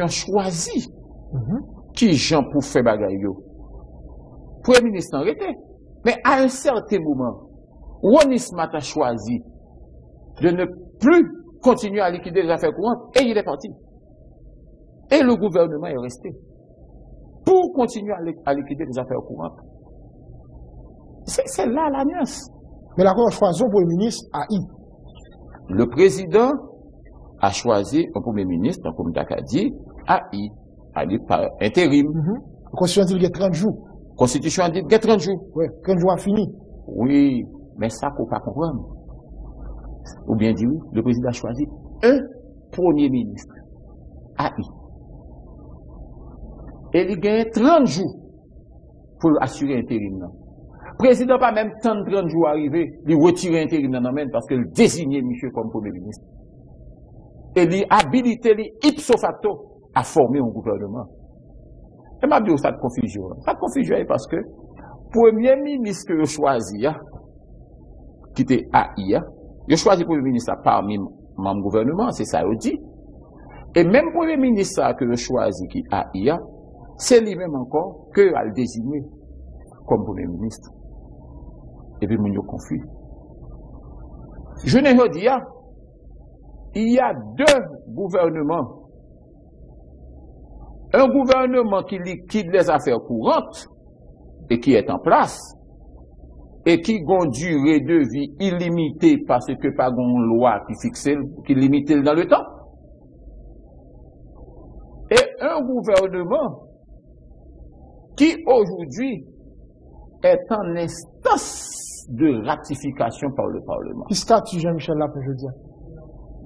choisie. Qui Jean pour faire bagaille yo? Premier ministre en arrêté. Mais à un certain moment, Ronnie Smart a choisi de ne plus continuer à liquider les affaires courantes et il est parti. Et le gouvernement est resté. Pour continuer à liquider les affaires courantes. C'est là la nuance. Mais l'accord a choisi un premier ministre à I. Le président a choisi un premier ministre, comme Dakar dit, à I. Par intérim. La Constitution dit qu'il y a 30 jours. La Constitution dit qu'il y a 30 jours. Oui, 30 jours a fini. Oui, mais ça, il ne faut pas comprendre. Ou bien dit, oui, le président a choisi un premier ministre. AI. Et il gagne 30 jours pour assurer l'intérim. Le président n'a pas même tant de 30 jours arrivé, il retire l'intérim dans la main parce qu'il désigne monsieur comme premier ministre. Et il habilite ipso facto à former un gouvernement. Et m'a dit ça de confusion. Ça de confusion est parce que premier ministre que je choisis, qui était AI, je choisis premier ministre parmi mon gouvernement, c'est ça je dit. Et même premier ministre que je choisis qui est AI, c'est lui-même encore que à le désigner comme premier ministre. Et puis, mon confus. Je ne veux dire, il y a 2 gouvernements Un gouvernement qui liquide les affaires courantes et qui est en place et qui a une durée de vie illimitée parce que pas une loi qui fixe, qui limite dans le temps. Et un gouvernement qui aujourd'hui est en instance de ratification par le Parlement. Qui statut Jean-Michel Lapin, je dis?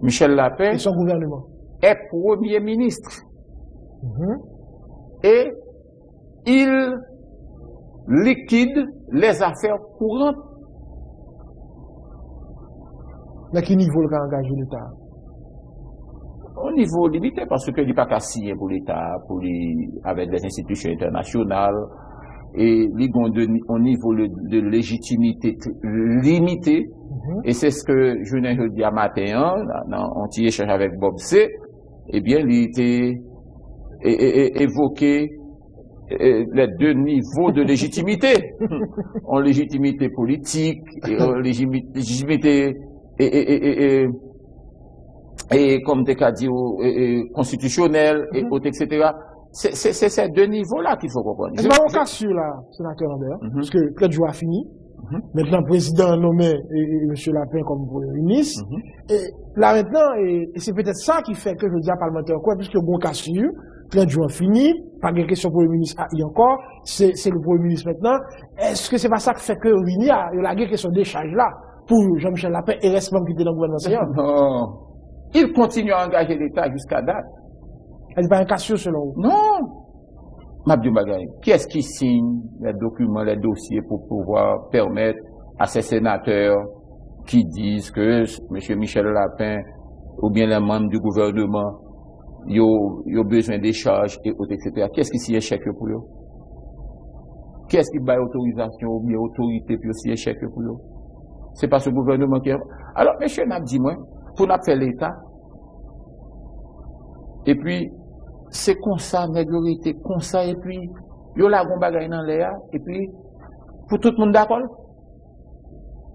Michel Lapin et son gouvernement est Premier ministre. Et il liquide les affaires courantes. Mais quel niveau le engagé l'État? Au niveau limité, parce qu'il n'est pas qu'à signer pour l'État, avec les institutions internationales, et il y a un niveau de légitimité limité. Et c'est ce que je viens de dire matin, on y échange avec Bob C. Eh bien, il était évoqué les deux niveaux de légitimité. En légitimité politique, et en légitimité et comme tu as dit, constitutionnelle, et autres, etc. C'est ces deux niveaux-là qu'il faut comprendre. C'est pas mon cas sûr, là, sénateur Lambert, parce que le jour a fini. Maintenant, le président nommé M. Lapin comme Premier ministre. Et là, maintenant, et c'est peut-être ça qui fait que je dis à parlementaire quoi, puisque bon cas sûr, le jour a fini, pas de question Premier ministre a eu encore, c'est le Premier ministre maintenant. Est-ce que c'est pas ça qui fait que il y a la question des charges là, pour Jean-Michel Lapin et reste même qui était dans le gouvernement? Non. Il continue à engager l'État jusqu'à date. Elle n'est pas un cas sûr selon vous? Non. Mabdou Bagay, qui est-ce qui signe les documents, les dossiers pour pouvoir permettre à ces sénateurs qui disent que M. Michel Lapin ou bien les membres du gouvernement, ils ont besoin des charges, et autres, etc. Qui est-ce qui signe chèque pour eux? Qui est-ce qui baille autorisation ou bien autorité pour signer chèque pour eux? C'est pas ce gouvernement qui est. Alors, M. Nab dit moi, pour nous faire l'État, et puis, c'est comme ça, négorité, comme ça, et puis, yo la gon bagay dans l'air, et puis, pour tout le monde d'accord?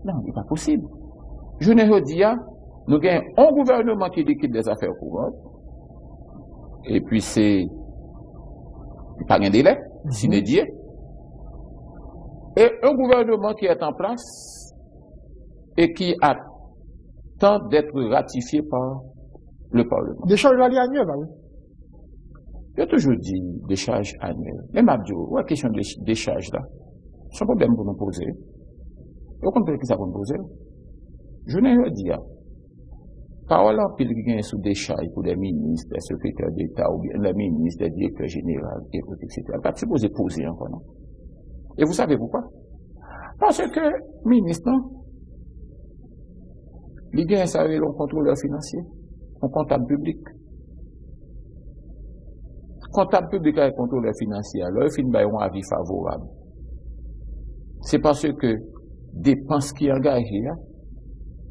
Non, c'est pas possible. Je ne dis pas, nous avons un gouvernement qui liquide des affaires courantes, et puis c'est, pas un délai, sine die, et un gouvernement qui est en place, et qui attend d'être ratifié par le Parlement. Des charges annuelles, oui. J'ai toujours dit des charges annuelles. Même Abdou, la question des charges là, c'est un problème pour nous poser. Vous comprenez qui ça va nous poser? Je n'ai pas dit. Parole en pile qui sous des charges pour des ministres, des secrétaires d'État, ou bien les ministres, des directeurs généraux, etc. Pas supposé poser encore, non? Et vous savez pourquoi? Parce que, ministre, non? Les gens savent le contrôleur financier, un comptable public. Comptable public et contrôleur financier, alors il finit par un avis favorable. C'est parce que dépenses qui engagées,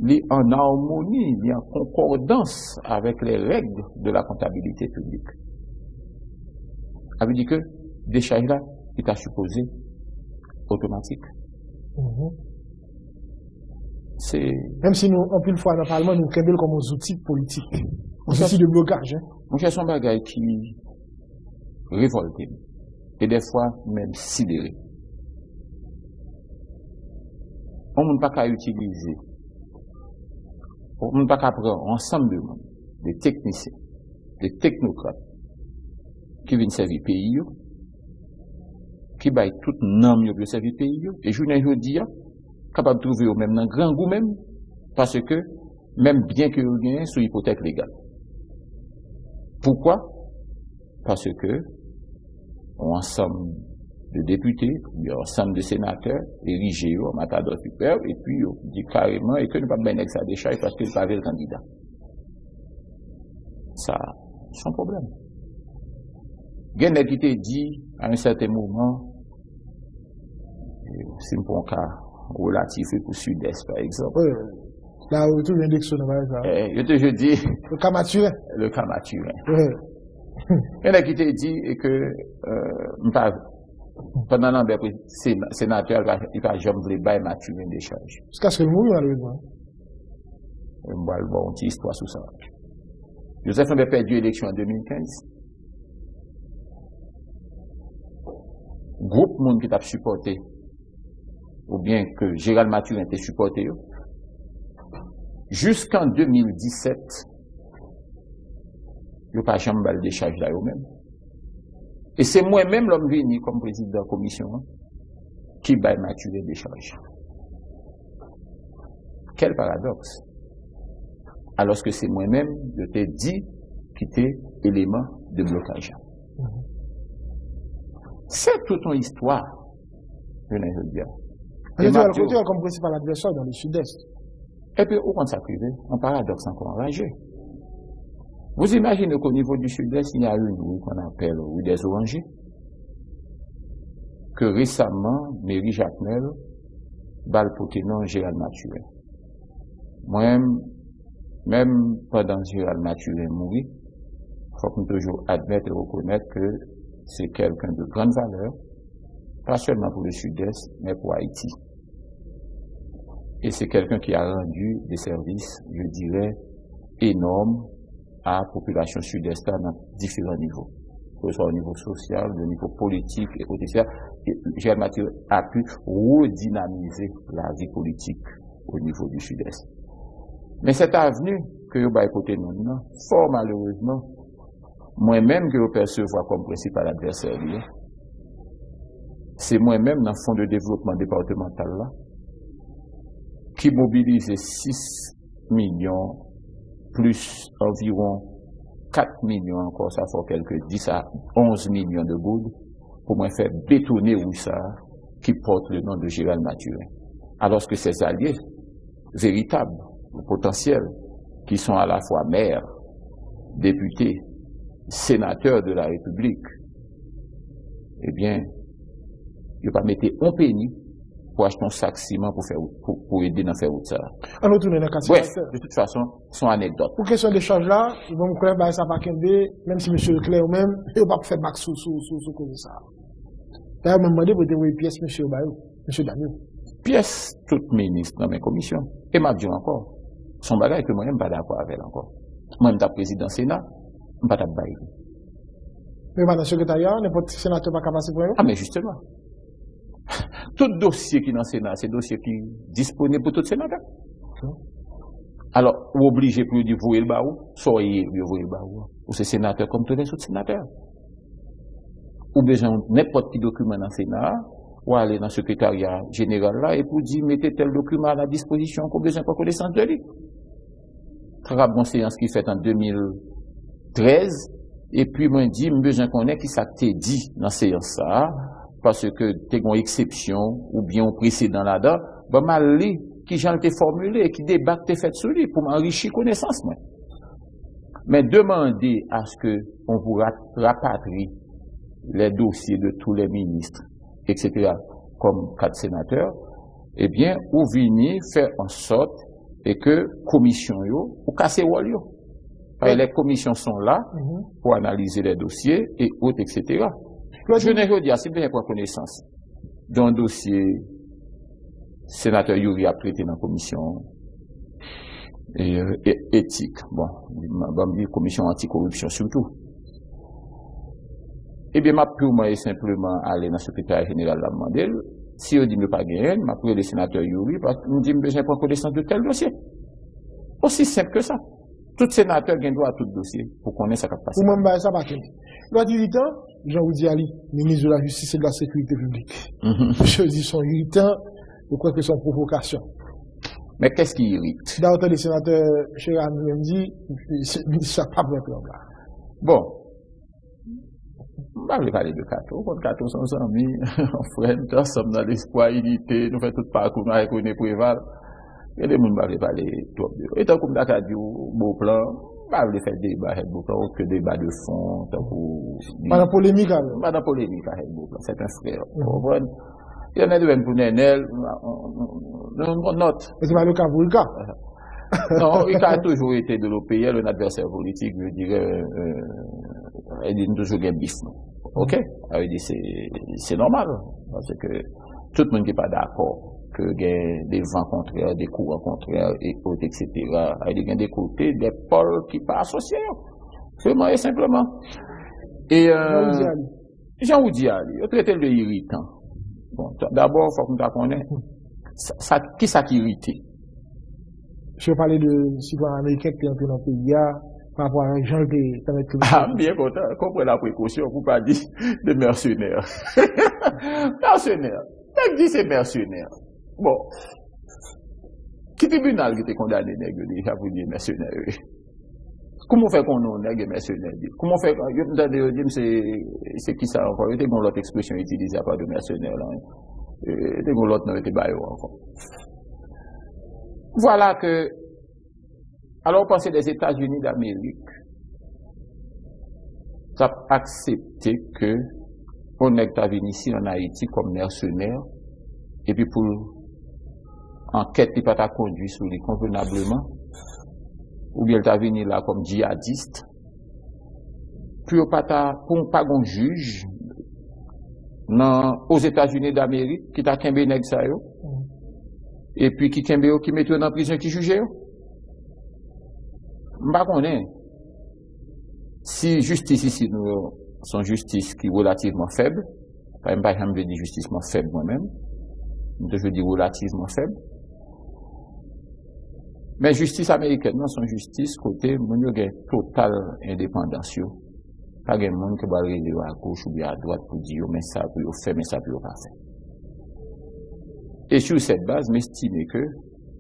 li en harmonie, li en concordance avec les règles de la comptabilité publique. Ça veut dire que des charges là, il est supposé automatique. C'est... Même si nous, en plus fois dans le Parlement, nous créons comme des outils politiques. Des outils de blocage. Mon cher, son bagage qui révolte. Et des fois, même sidéré. On ne peut pas utiliser. On ne peut pas prendre ensemble de monde, des techniciens, des technocrates, qui viennent servir le pays, qui baillent tout nom pour servir le pays, et je ne dis pas, capable de trouver au même dans grand goût même, parce que, même bien que vous gagnez sous hypothèque légale. Pourquoi? Parce que, ensemble de députés, un ensemble de sénateurs, érigés en matador super, et puis, on dit carrément, et que nous ne pouvons pas mettre ça des charges parce qu'il n'y a pas le candidat. Ça, c'est un problème. Il y a qui t'a dit, à un certain moment, c'est un cas relatif pour le sud-est, par exemple. Oui, là où tout vient d'excellent, par exemple. Je te dis. Le cas Mathurin. Le cas Mathurin. Oui. Il y en a qui t'a dit que, pendant l'ambert sénateur, il va jamais voulu bailler Mathurin des charges. Jusqu'à ce que nous, malheureusement. On va le voir une histoire sur ça. Joseph avait perdu l'élection en 2015. groupe monde qui t'a supporté, ou bien que Gérald Mathurin t'a supporté, jusqu'en 2017, il n'y a pas jamais de décharge là eux-mêmes. Et c'est moi-même l'homme venu comme président de la commission qui va Mathurin décharge. Quel paradoxe. Alors que c'est moi-même, je t'ai dit, qui était élément de blocage. C'est toute une histoire, je ne veux dire. Et tu as le côté comme principal adversaire dans le sud-est. Et puis, où on s'accuse, un paradoxe encore enragé. Vous imaginez qu'au niveau du sud-est, il y a une rue qu'on appelle rue des Orangers, que récemment, Mairie Jacmel va le porter non Gérald Mathurin. Même pendant que Gérald Mathurin mourit, il faut toujours admettre et reconnaître que c'est quelqu'un de grande valeur, pas seulement pour le sud-est, mais pour Haïti. Et c'est quelqu'un qui a rendu des services, je dirais, énormes à la population sud-est à différents niveaux. Que ce soit au niveau social, au niveau politique, économique. Gérald Mathurin a pu redynamiser la vie politique au niveau du sud-est. Mais cette avenue que vous avez côté nous, fort malheureusement, moi-même que vous percevez comme principal adversaire, c'est moi-même dans le fonds de développement départemental là, qui mobilise 6 millions plus environ 4 millions encore, ça fait quelques 10 à 11 millions de gouttes pour me faire bétonner où ça qui porte le nom de Gérald Mathurin. Alors que ses alliés véritables, potentiels, qui sont à la fois maires, députés, sénateurs de la République, eh bien, il ne va pas mettre un penny pour acheter un sac ciment pour aider dans faire ça. On retourne dans le cas de toute façon, son anecdote. Pour question d'échange là, ils vont me croire que ça va pas même si M. Leclerc ou même, il va pas faire bac sous ça. D'ailleurs, je me demandé pour une pièce, M. Bayou, M. Daniel. Pièce toute ministre dans mes commissions. Et m'a dit encore, son bagage que moi-même pas d'accord avec encore. Moi-même, ta président Sénat, je pas d'accord avec. Mais dans le secrétariat, n'importe quel sénateur pas capable de faire. Ah, mais justement. Tout dossier qui est dans le Sénat, c'est dossier qui est disponible pour tout sénateur. Alors, vous obligez pour dire, vous le baou, soyez, vous le baou. Ou c'est sénateur comme tous les autres sénateurs. Ou besoin n'importe quel document dans le Sénat, ou aller dans le secrétariat général là, et pour dire, mettez tel document à la disposition qu'on besoin pour connaissance de lui. Très bonne séance qui fait en 2013, et puis, moi, dit, besoin qu'on ait qui ça t'est dit dans séance ça, parce que t'es une exception, ou bien un précédent là-dedans, ben, mal li, qui j'en t'ai formulé, qui débat t'es fait sur lui, pour m'enrichir connaissance, moi. Mais demandez à ce que on vous rapatrie les dossiers de tous les ministres, etc., comme 4 sénateurs, eh bien, ou venir faire en sorte et que commission yo, ou casser wall yo. Les commissions sont là pour analyser les dossiers et autres, etc. Je ne veux dire, c'est bien pour connaissance d'un dossier sénateur Yuri a traité dans la commission éthique. Bon, on va dire commission anticorruption surtout. Eh bien, ma purement et simplement aller dans le secrétaire général de la Mandel. Si on dit ne pas gagner, ma purement le sénateur Yuri, parce que nous dit besoin de prendre connaissance de tel dossier. Aussi simple que ça. Tout sénateur a droit à tout dossier pour connaître sa capacité. Pour moi, ça va tenir. Loi 18 ans, Jean-Oudi Ali, ministre de la Justice et de la Sécurité publique. Je dis son irritant, je crois que son provocation. Mais qu'est-ce qui irrite? D'abord, les sénateurs, chez Anne dit, ça n'a pas besoin de là. Bon. On va parler de Kato. Kato, son ami, frère, nous sommes dans l'espoir, unité, nous faisons tout parcours, nous reconnaissons Préval. Et les gens ne parler trop bien. Et tant que nous avons beau plan, on va faire débat avec beau plan, que débat de fond, pas de polémique, pas de polémique avec beau plan. C'est un frère. Il y en a deux pour Nenel, on note. Mais c'est pas le cas pour le cas. Non, il a toujours été de l'OPL, un adversaire politique, je dirais, il a toujours gagné bif. Ok? C'est normal. Parce que tout le monde n'est pas d'accord. Que des vents contraires, des courants contraires, et autres, etc. Il y a des côtés, des pôles qui ne sont pas associés. Seulement et simplement. Et, Jean vous dit, il traite de irritant. Bon, d'abord, il faut qu'on connaisse. Qui ça qui irrite? Je vais parler de citoyens américains qui entrent dans le pays, par rapport à Jean qui Ah, bien content. Comprenez la précaution pour pas dire de mercenaires. Mercenaires. Ça dit c'est mercenaires. Bon. Qui tribunal qui était condamné, nègre, déjà pour dire mercenaires? Comment fait qu'on a nègre mercenaires? Comment fait, c'est qui ça encore? Il y a l'autre expression utilisée à part de mercenaires, là. Il y a l'autre nom était baillot encore. Voilà que, alors on pensait des États-Unis d'Amérique, ça a accepté que on est venu ici en Haïti comme mercenaire, et puis pour enquête qui pas conduit sur lui convenablement, ou bien il est venu là comme djihadiste, puis pour pas un juge aux États-Unis d'Amérique qui t'a kembe nèg sa yo. Et puis qui kembe qui mette en prison qui juge yo. M'pa connaît. Si justice ici nous son justice qui est relativement faible, par exemple je dis justice faible moi-même, je dis relativement faible. Mais justice américaine, non, son justice côté mon yo gen total indépendance yo. Pas gen monde qui va aller à gauche ou bien à droite pour dire mais ça pour faire mais ça pour pas faire. Et sur cette base, m'estime que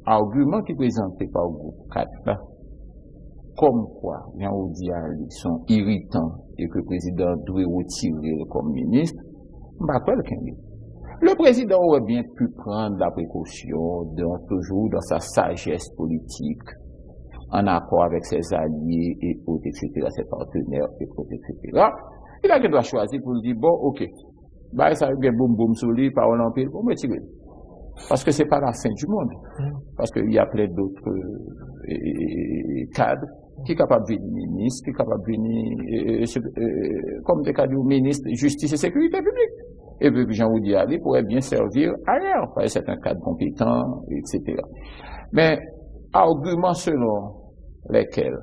argument qui présenté par le groupe 4 là, comme quoi Jean Odiali sont irritants et que le président doit retirer comme ministre, le président aurait bien pu prendre la précaution toujours dans sa sagesse politique, en accord avec ses alliés et autres, etc., ses partenaires, et autres, etc. Il a qu'il doit choisir pour dire, bon, ok, bah, ça veut bien boum boum sur lui, parole en pile, bon, mais tirer. Parce que c'est pas la fin du monde. Parce qu'il y a plein d'autres cadres qui sont capables de venir ministre, qui sont capables de venir, comme des cadres ministre justice et sécurité publique. Et puis Jean Odiali pourrait bien servir ailleurs, par certains cadres compétents, etc. Mais, arguments selon lesquels,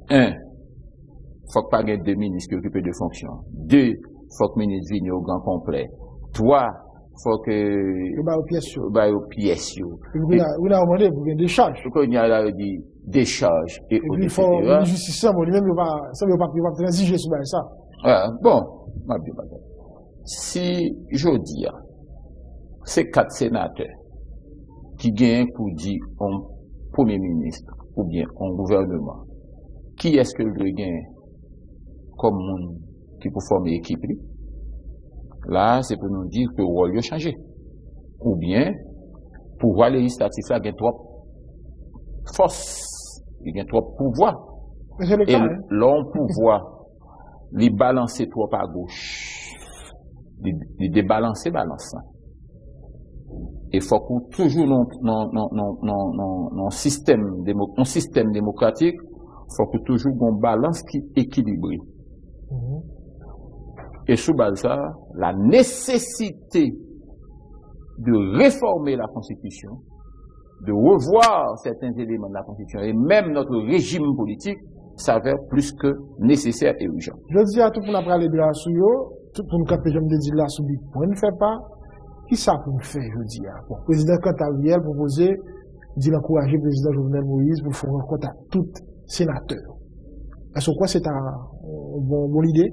1, faut que pas ait 2 ministres qui occupent de fonctions. 2, faut que le ministre vienne au grand complet. 3, faut que au pièces. Vous avez demandé pour une décharge. Pourquoi il y a là dit décharge et autres, il faut une justice, lui-même, ça ne va pas transiger sur ça. Bon, si je dis, c'est 4 sénateurs qui gagnent pour dire un premier ministre ou bien un gouvernement, qui est-ce que le gagne comme monde qui peut former équipe? Là, c'est pour nous dire que le rôle a changé. Ou bien, pouvoir législatif, là, il y a trop force, il y a trop pouvoir. Et l'on pouvoir, les balancer trop à gauche, les débalancer, balançant. Il faut que toujours dans système démocratique, il faut que toujours on balance qui est équilibré. Et sous base ça, la nécessité de réformer la Constitution, de revoir certains éléments de la Constitution et même notre régime politique s'avère plus que nécessaire et urgent. Je dis à tout le monde après aller de la souyo, tout le monde qui a dit la souyo, on ne fait pas. Qui ça pour nous faire, je dis? Le président Cantariel proposé, dit l'encourager le président Jovenel Moïse pour faire rencontre à tout sénateur. Est-ce que c'est une bonne idée?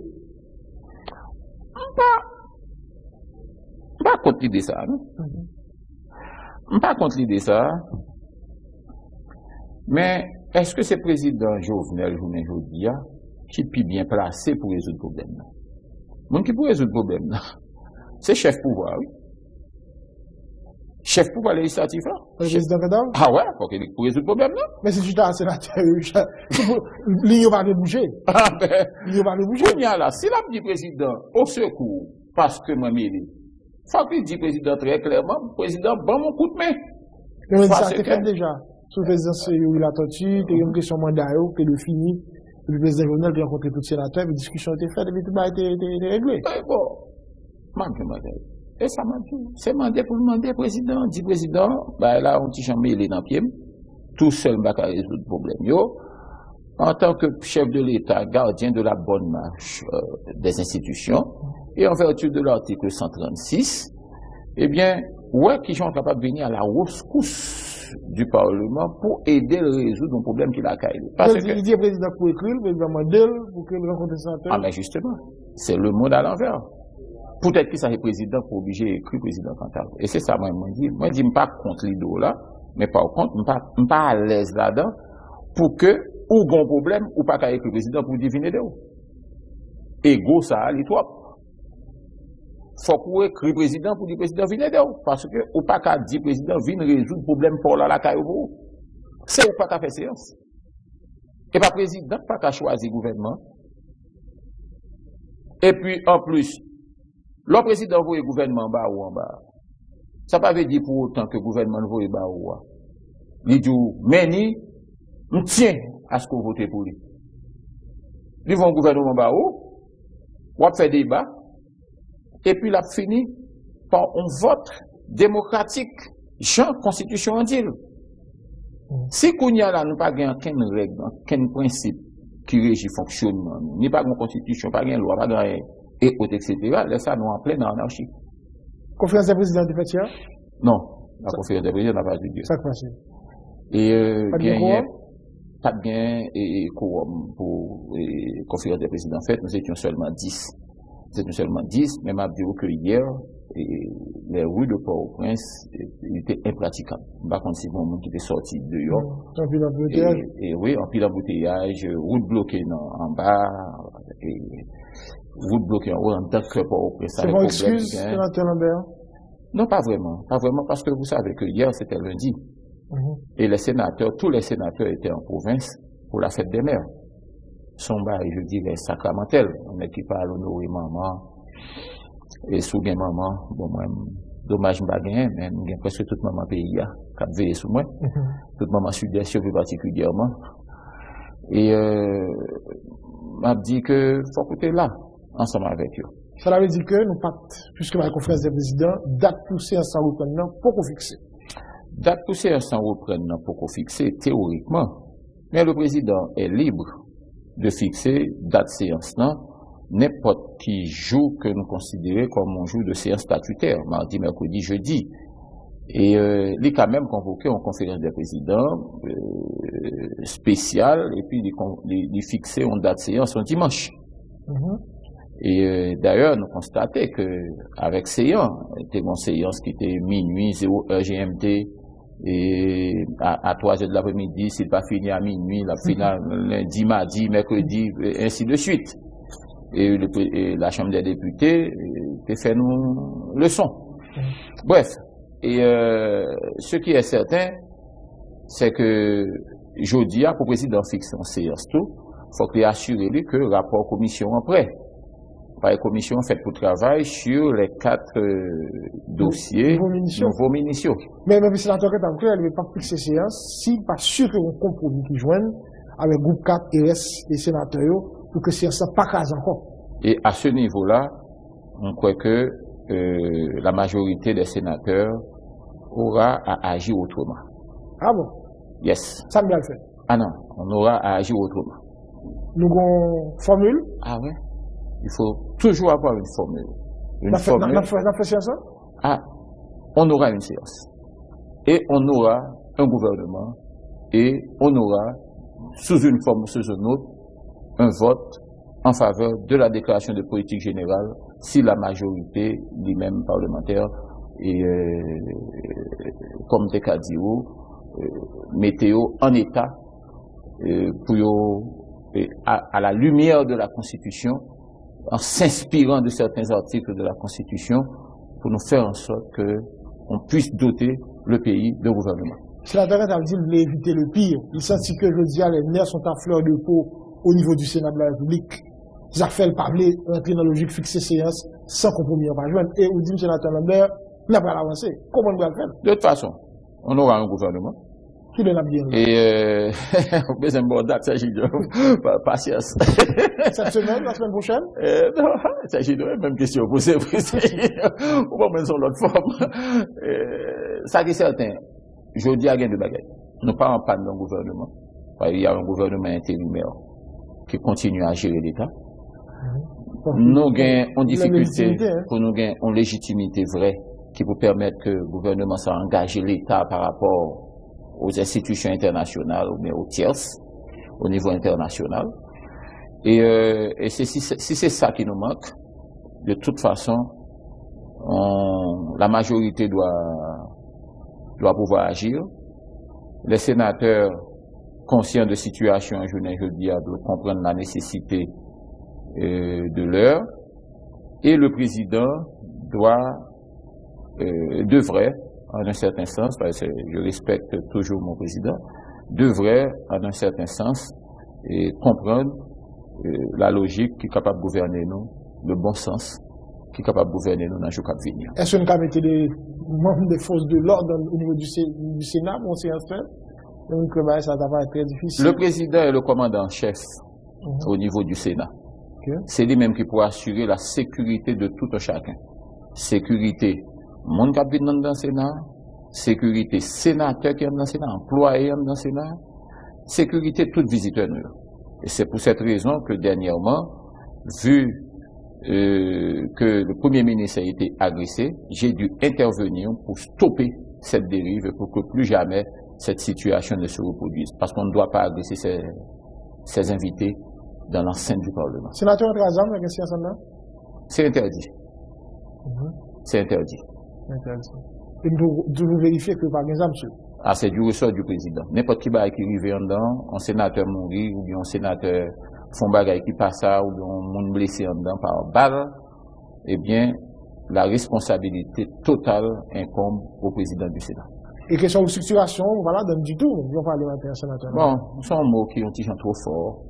Pas contre l'idée ça, non? Pas contre l'idée ça. Mais est-ce que c'est le président Jovenel Jodia qui est bien placé pour résoudre le problème? Mon qui peut résoudre le problème, c'est chef pouvoir, oui. Chef pouvoir législatif, là. Le président Kadam? Ah ouais, pour résoudre le problème, là. Mais si tu es un sénateur, l'union va bouger. Ah ben, l'union va bouger. Là, si la dit président au secours, parce que moi, il faut qu'il dise président très clairement, président, bon mon coup de main. Mais ça a été fait déjà. Sous le président, il a tortue, il y a une question mandat, que le fini. Le président Jovenel a rencontré tous les sénateurs, les discussions ont été faites, et puis tout a été réglé. Bon, et ça m'a dit, c'est mandé pour demander président, dit président, bah là, on t'y jamais il est dans le pied, tout seul, bah, résoudre le problème, yo. en tant que chef de l'État, gardien de la bonne marche des institutions, et en vertu de l'article 136, eh bien, ouais, qui sont capables de venir à la rescousse du Parlement pour aider à résoudre un problème qu'il a caillé. Parce que il dit le président pour écrire, le président modèle, pour qu'il rencontre le sénateur. Ah, mais justement, c'est le monde à l'envers. Peut-être que ça est président pour obliger à écrire président Cantal. Et c'est ça, moi, je dis pas contre l'idée là, mais par contre, je ne pas à l'aise là-dedans pour que, ou bon problème, ou pas qu'à écrire président pour diviner de où. Ego, ça a les trois. Faut qu'on écrit président pour dire président vienne de où. Parce que, ou pas qu'à dire président vienne résoudre le problème pour la caille ou c'est ou pas qu'à faire séance. Et pas président, pas qu'à choisir gouvernement. Et puis, en plus, le président voit le gouvernement en bas ou en bas. Ça ne veut pas dire pour autant que le gouvernement voit en bas ou en bas. Il dit, mais ni, on tient à ce qu'on vote pour lui. Ils vont gouvernement en bas ou, on fait débat, et puis il a fini par un vote démocratique, genre constitution en dit. Si qu'on y a là, nous pas aucune règle, aucun principe qui régit fonctionnement, ni pas une constitution, pas une loi, pas de et etc. Là, ça nous en pleine anarchie. Conférence des présidents de fait hier? Non, la conférence des présidents n'a pas eu lieu. Ça passé. Et pas de gain et quorum pour conférence des présidents fait, nous étions seulement 10. Nous étions seulement 10, mais m'a dit que hier, les rues de Port-au-Prince étaient impraticables. Par contre, c'est bon monde qui était sorti dehors. En pile d'embouteillage. Et oui, en pile d'embouteillage, route bloquée en bas, et route bloquée en haut, en tant que Port-au-Prince. C'est vos excuses, sénateur Lambert? Non, pas vraiment. Pas vraiment, parce que vous savez que hier, c'était lundi. Et les sénateurs, tous les sénateurs étaient en province pour la fête des mères. Son bail, je dirais, sacramentel. On est qui parle honorer maman. Et sous bien maman, bon, moi, dommage, m'pas gagné, mais j'ai presque toute maman pays, qui a veillé sous moi. Toute maman sud-est, plus particulièrement. Et, m'a dit que, faut côté là, ensemble avec eux. Ça veut dire que nous partons, puisque la conférence des présidents, date poussée sans reprenant, pour qu'on fixe. Date poussée sans reprenant, pour qu'on fixe, théoriquement. Mais le président est libre de fixer date séance, non? N'importe qui jour que nous considérons comme un jour de séance statutaire, mardi, mercredi, jeudi. Et il est quand même convoqué en conférence des présidents spéciale, et puis il fixé en date séance en dimanche. Et d'ailleurs, nous constatons que avec séance, c'était une séance qui était minuit, 0h GMT, et à 3h de l'après-midi, s'il pas fini à minuit, la finale lundi, mardi, mercredi, et ainsi de suite. Et la Chambre des députés fait nous leçon. Bref, et ce qui est certain, c'est que jeudi, pour président fixe en séance tout, faut qu'il assure lui que le rapport commission en prêt. Par la commission fait pour travail sur les 4 dossiers nouveaux munitions. Mais le sénateur est en clair, il ne veut pas fixer séance si pas sûr qu'on compromis qui joignent avec groupe 4 et reste des sénateurs pour que séance pas case encore. Et à ce niveau-là, on croit que la majorité des sénateurs aura à agir autrement. Ah bon? Yes. Ça me bien le fait. Ah non, on aura à agir autrement. Nous avons une formule? Ah ouais. Il faut toujours avoir une formule. Une formule. On fait séance? Ah, on aura une séance. Et on aura un gouvernement. Et on aura, sous une forme ou sous une autre, un vote en faveur de la déclaration de politique générale si la majorité, lui-même parlementaire, et comme Decadiro, météo en état pour à la lumière de la Constitution, en s'inspirant de certains articles de la Constitution, pour nous faire en sorte qu'on puisse doter le pays de gouvernement. Sénateur, ça veut dire qu'il voulait éviter le pire. Il sentit que, je dis, les nerfs sont à fleur de peau au niveau du Sénat de la République. Ils ont fait parler, entrer dans la logique fixée séance, sans compromis en pas joindre. Et on dit, M. Sénateur Lambert, il n'a pas avancé. Comment on va le faire? De toute façon, on aura un gouvernement. Qui le l'a bien? Et, on besoin de bonne date, ça, j'ai dit, patience. Cette semaine, la semaine prochaine? Non, ça, j'ai dit, même question posée, on va mettre sur l'autre forme. Ça, qui est certain, je dis à gain de bagaille. Nous pas en panne dans le gouvernement. Il y a un gouvernement intérimaire qui continue à gérer l'État. Nous gagnons en difficulté pour nous gagner en légitimité vraie qui vous permettre que le gouvernement s'engage l'État par rapport aux institutions internationales ou bien aux tierces au niveau international. Et si c'est ça qui nous manque, de toute façon, la majorité doit pouvoir agir. Les sénateurs conscients de situation, je dis, doivent comprendre la nécessité de l'heure. Et le président devrait, en un certain sens, parce que je respecte toujours mon président, devrait, en un certain sens, comprendre la logique qui est capable de gouverner nous, le bon sens qui est capable de gouverner nous dans le jour qui vient. Est-ce qu'on a mis des membres des forces de l'ordre au niveau du Sénat pour séance fait? Donc, ça va être très difficile. Le président est le commandant en chef au niveau du Sénat. C'est lui-même qui pourra assurer la sécurité de tout un chacun. Sécurité, monde qui habite dans le Sénat, sécurité, sénateur qui est dans le Sénat, employé dans le Sénat, sécurité, tout visiteur. Et c'est pour cette raison que dernièrement, vu que le Premier ministre a été agressé, j'ai dû intervenir pour stopper cette dérive et pour que plus jamais cette situation ne se reproduise. Parce qu'on ne doit pas agresser ses invités dans l'enceinte du Parlement. Sénateur Trazam, la question là? C'est interdit. C'est interdit. Et vous vérifiez que par exemple, monsieur? Ah, c'est du ressort du président. N'importe qui va qui arrive en dedans, un sénateur mourir, ou bien un sénateur font bagaille qui passe ça, ou bien un monde blessé en dedans par balle, eh bien, la responsabilité totale incombe au président du Sénat. Et question de structuration, voilà, donne du tout. On va parler maintenant, sénateur. Bon, ce sont des mots qui ont été trop forts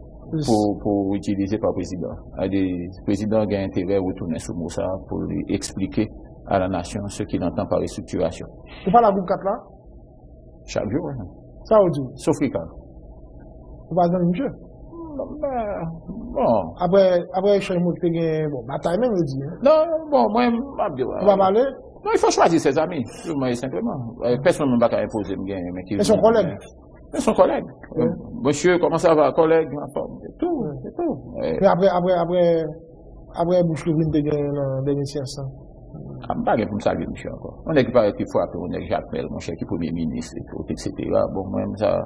pour utiliser par le président. Le président a intérêt à retourner ce mot ça pour lui expliquer à la nation ce qu'il entend par restructuration. Vous parlez à groupe 4 là? Chaque jour, hein. Ça vous dit? Sauf Ricard. Vous parlez dans le jeu? Bon. Après, je suis bon, bataille même, dit. Non, bon, moi, on va parler? Non, il faut choisir ses amis, simplement. Personne ne va pas imposer, mais qui. Son collègue? Son collègue. Monsieur, comment ça va, collègue? Tout. Mais après, Bouche-Levine, de gagner 500. Je ne sais pas pour me saluer, monsieur, encore. On est qui paraît qu'il faut appeler, on est Jacques Mel, mon cher, qui est premier ministre, etc. Bon, moi, ça,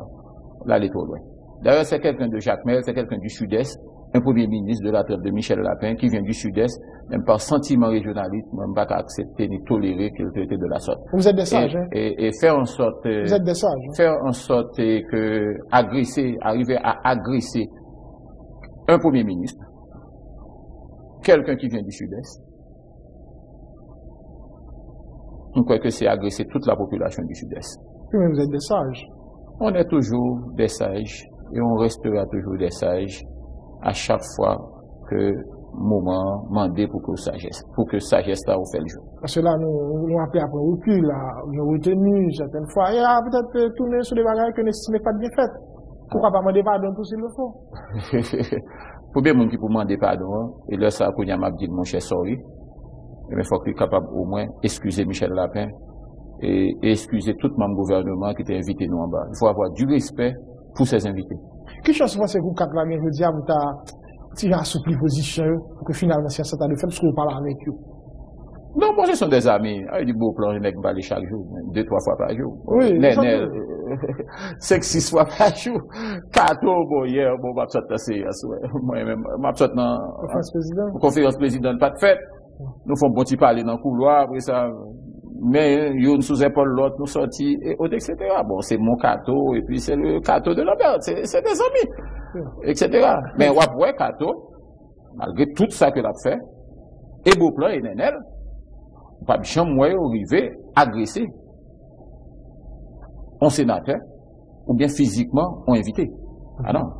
là, elle est trop loin. D'ailleurs, c'est quelqu'un de Jacques Mel, c'est quelqu'un du Sud-Est, un premier ministre de la traite de Michel Lapin, qui vient du Sud-Est, même par sentiment régionaliste, même pas accepter ni tolérer qu'il traite de la sorte. Vous êtes des sages, hein? Et faire en sorte, vous êtes des sages, hein? Faire en sorte que arriver à agresser un premier ministre, quelqu'un qui vient du Sud-Est, on croit que c'est agresser toute la population du Sud-Est. Mais vous êtes des sages. On est toujours des sages et on restera toujours des sages à chaque fois que moment mandé pour que sagesse là, on fait le jeu. Parce que là, nous appelons après recul, là, nous retenu certaines fois, et là, peut-être tourner sur des bagages que n'estimez pas bien faites. Pourquoi pas demander pardon tout s'il le faut? Pour bien, mon qui pour demander pardon, et là, ça, pour y m'a dit, mon cher, sorry. Mais il faut qu'il soit capable au moins excuser Michel Lapin et excuser tout le gouvernement qui était invité nous en bas. Il faut avoir du respect pour ses invités. Quelle chose c'est que vous, 4 là, je veux dire, vous avez assoupli position pour que finalement, c'est ça de fait, parce que vous parlez avec eux. Non, moi, ce sont des amis. Il y a du beau plan, je n'ai pas chaque jour, 2-3 fois par jour. Oui, 5-6 fois par jour. 4 bon, hier, bon, ma petite c'est, moi-même, ma petite conférence présidente, pas de fête. Nous faisons bon petit parler dans le couloir, après ça, mais nous sous épaule l'autre, nous sortis, etc. Bon, c'est mon cateau, et puis c'est le cateau de Lambert, c'est des amis, etc. Mais on voit cateau, malgré tout ça que l'a fait, et Beauplan et Nenel, pas de chambre, moi, arrivé, agressé, un sénateur, ou bien physiquement, on invité. Ah non.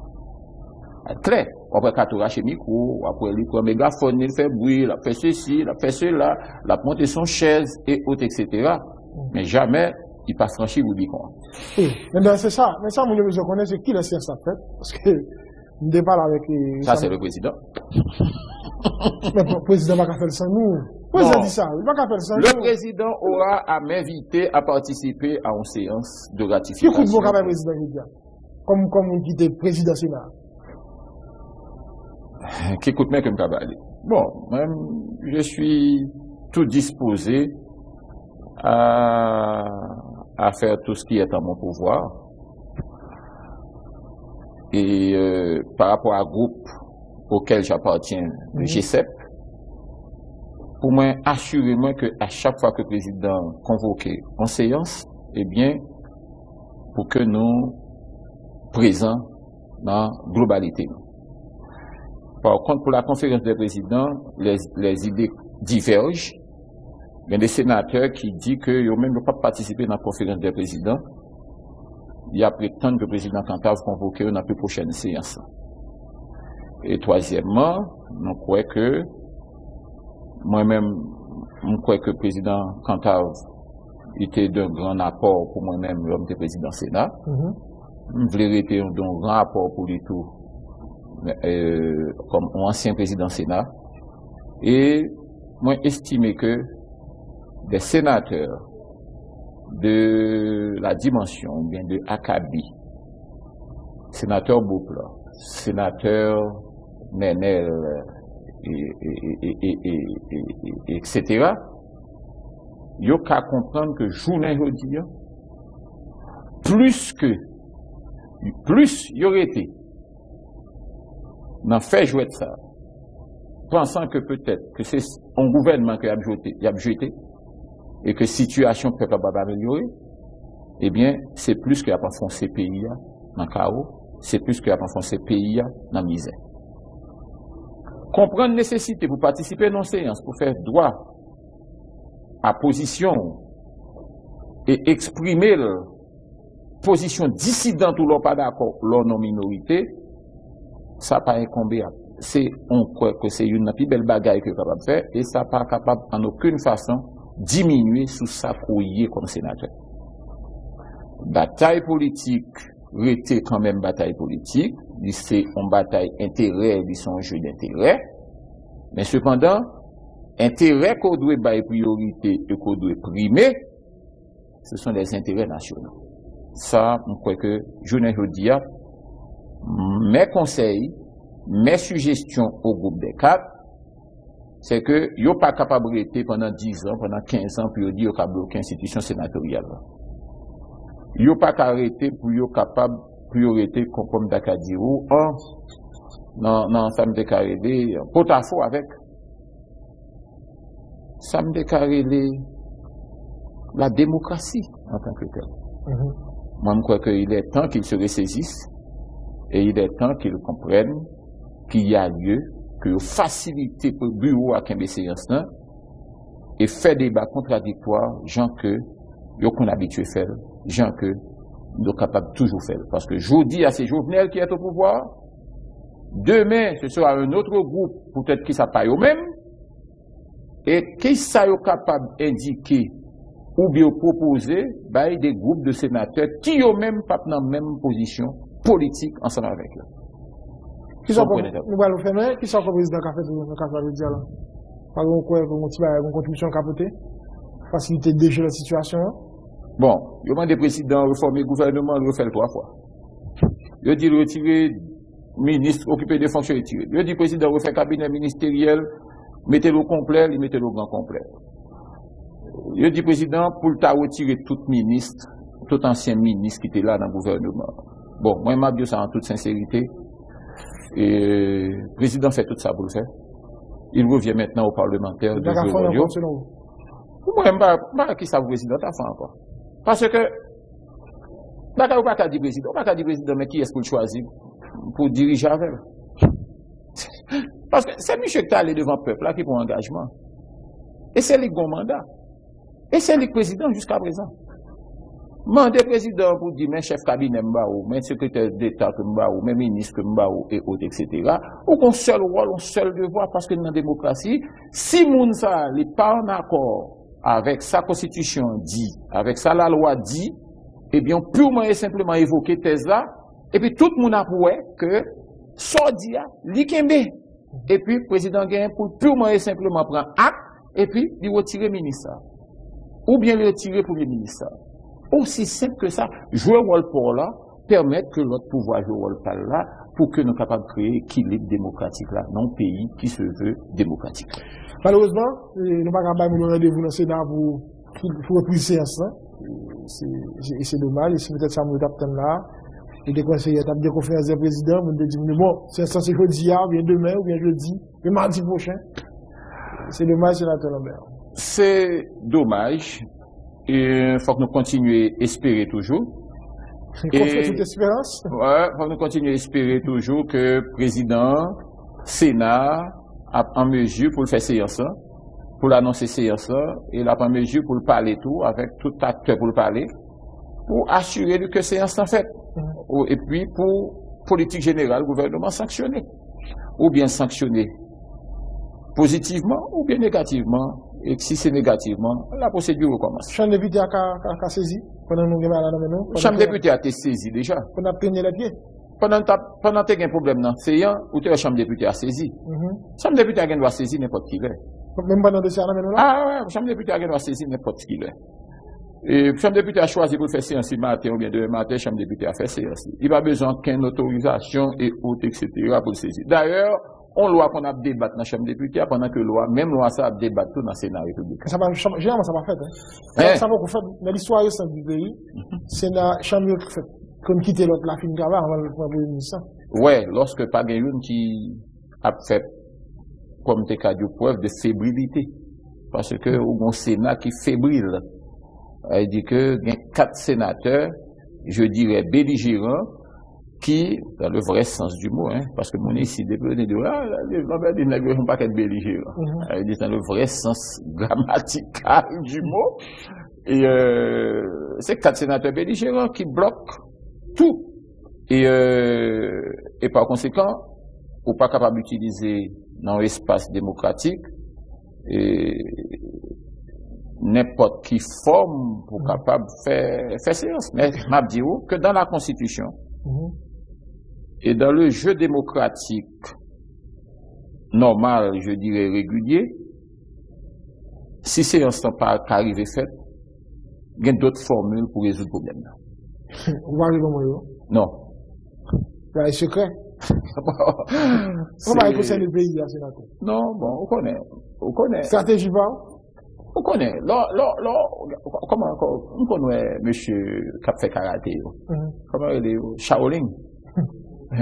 Clair. Après, Katora chez micro, après, il prend mégaphone, il fait bruit, il a fait ceci, il a fait cela, il a monté son chaise, et autres, etc. Mais jamais, il passe franchi ou bicon. Oui, mais c'est ça. Mais ça, je connais, c'est qui le science en fait. Parce que, je ne déballe avec. Ça, c'est le président. Mais le président va pas faire sans nous. Le président dit ça, il va pas faire sans nous. Le président aura à m'inviter à participer à une séance de ratification. Qui coûte vos camarades président, comme qui était président Sénat? Qui écoute bien comme Kabali. Bon, même, je suis tout disposé à faire tout ce qui est en mon pouvoir. Et par rapport à groupe auquel j'appartiens, le G7, pour moi, assurez-moi que à chaque fois que le président convoqué en séance, eh bien, pour que nous présents dans la globalité. Par contre, pour la conférence des présidents, les idées divergent. Il y a des sénateurs qui disent qu'ils n'ont même pas participé dans la conférence des présidents. Il y a prétendre que le président Cantave convoqué dans la plus prochaine séance. Et troisièmement, nous croyons que moi-même, je crois que le président Cantave était d'un grand apport pour moi-même, l'homme de président Sénat. Je voulais être d'un grand apport pour lui tout, comme ancien président Sénat. Et moi, estimé que des sénateurs de la dimension, bien de Akabi, sénateur Boupla, sénateur Nenel, etc., yo qu'à comprendre que journée aujourd'hui, plus y aurait été, n'en fait jouer de ça, pensant que peut-être que c'est un gouvernement qui a jeté, et que la situation peut pas améliorer, eh bien, c'est plus qu'il y a pas foncé pays dans le chaos, c'est plus qu'il y a pas foncé pays dans la misère. Comprendre la nécessité pour participer à nos séances, pour faire droit à position et exprimer leur position dissidente ou leur pas d'accord, leur non-minorité, ça n'a pas incombé. On croit que c'est une plus belle bagaille que capable de faire et ça n'est pas capable en aucune façon diminuer sous sa courrier comme sénateur. Bataille politique, rester quand même bataille politique, c'est une bataille intérêt, c'est un jeu d'intérêt, mais cependant, intérêt qu'on doit bailler priorité et qu'on doit primer, ce sont des intérêts nationaux. Ça, on croit que, je ne dis pas, mes conseils, mes suggestions au groupe des quatre, c'est que yo pas capable de rester pendant 10 ans, pendant 15 ans, pour dire qu'il y a bloqué l'institution sénatoriale. Yo pas arrêter pour yo capable priorité comme d'Akadirou, non, ça me décarrélé, porte-à-faux avec. Ça me décarrélé la démocratie en tant que tel. Moi, je crois qu'il est temps qu'ils se ressaisissent et il est temps qu'ils comprennent qu'il y a lieu que faciliter pour le bureau à Kembe séance et faire des débats contradictoires, gens que yo qu'on habitué faire, gens que nous capables toujours faire. Parce que je dis à ces Jovenel qui est au pouvoir, demain ce sera un autre groupe, peut-être qui s'appelle eux-mêmes, et qui ça est capable d'indiquer ou bien proposer bah, des groupes de sénateurs qui eux-mêmes pas dans la même position politique ensemble avec eux. Qui sont comme nous allons faire qui sont comme président café dans le cas de dire là. Par exemple une contribution capotée faciliter déjà la situation. Bon, il y a des présidents réformer le gouvernement, le refaire 3 fois. Il dit retirer ministre occuper des fonctions retirées. Il dit président refaire cabinet ministériel, mettez-le au complet, il mettez-le au grand complet. Il dit président pour t'a retirer tout ministre, tout ancien ministre qui était là dans le gouvernement. Bon, moi je m'abuse ça en toute sincérité. Et le président fait tout ça pour le faire. Il revient maintenant au parlementaire de Jovenel. Moi, je ne sais qui ça le président a fait encore. Parce que, d'accord, pas qu'à dire président, mais qui est-ce qu'on choisit pour diriger avec? Parce que c'est monsieur qui est allé devant le peuple là qui prend engagement. Et c'est lui qui a un mandat. Et c'est lui le président jusqu'à présent. Mandé président pour dire, mes chefs cabinet m'baou, mes secrétaires d'État que m'baou, mes ministres que m'baou, et autres, etc. Ou qu'on seul rôle, un seul devoir, parce que dans la démocratie, si moun sa n'est pas en accord avec sa constitution dit, avec ça la loi dit, eh bien, purement et simplement évoquer thèse là, et puis tout le monde a prouvé que, soit dit, l'ikembe. Et puis, président gagne pour purement et simplement prendre acte, et puis, il retire le ministre. Ou bien le retirer pour le ministre. Aussi simple que ça, jouer rôle pour là, permettre que l'autre pouvoir joue rôle par là pour que nous soyons capables de créer équilibre démocratique là dans un pays qui se veut démocratique. Malheureusement, nous ne pouvons pas nous rendez-vous dans le Sénat pour repriser ça. C'est dommage. Et si peut-être ça nous attend là, et des conseillers, des conférences des présidents, vous me dites, bon, c'est jeudi, ou bien demain, ou bien jeudi, ou mardi prochain. C'est dommage, sénateur Lambert. C'est dommage. Il faut que nous continuions à espérer toujours. Et toute espérance. Ouais, faut que nous continuions à espérer toujours que le président, Sénat, a en mesure pour le faire séance, pour l'annoncer séance, et là, en mesure pour le parler tout, avec tout acteur pour le parler, pour assurer que séance en fait. Et puis, pour politique générale, gouvernement sanctionner. Ou bien sanctionner positivement, ou bien négativement. Et si c'est négativement, la procédure recommence. Chambre député a saisi pendant nous nous. Chambre député a été saisi déjà. Pendant peigné les pieds. Pendant que tu as un problème dans c'est ou tu as chambre député a saisi. Chambre député a doit saisir n'importe qui l'est. Même pendant dossier là. Ah ouais, chambre député a doit saisir n'importe qui l'est. Et chambre député a choisi pour faire séance matin ou bien demain matin, chambre député a fait séance. Il n'a pas besoin qu'une autorisation et autres, etc. pour saisir. D'ailleurs, on loi qu'on a débattu dans la chambre député pendant que loi, même loi ça a débattu dans le Sénat républicain. Généralement, ça va fait. Ça va faire. Dans l'histoire récente du pays, c'est la chambre qui fait. Comme quitter l'autre la fin de travail avant le premier ministre. Ouais, lorsque pas une qui a fait comme des cas de preuve de fébrilité. Parce que au Sénat qui est fébrile. Il dit que il y a 4 sénateurs, je dirais belligérants, qui, dans le vrai sens du mot, parce que mon ici, depuis de les ne sont pas qu'être belligérants. Il dit dans le vrai sens grammatical du mot. Et c'est 4 sénateurs belligérants qui bloquent tout. Et par conséquent, ou pas capable d'utiliser dans l'espace démocratique n'importe qui forme pour capable faire séance. Mais m'a dit que dans la Constitution et dans le jeu démocratique normal, je dirais régulier, si séance n'est pas arrivé faite, il y a d'autres formules pour résoudre le problème. On va arriver au moment. Non. C'est secret. Comment il concerne le pays, sénateur? Non, bon, on connaît. Stratégie pas? On connaît. Comment on connaît monsieur qui a fait karaté? Comment il est? Shaolin.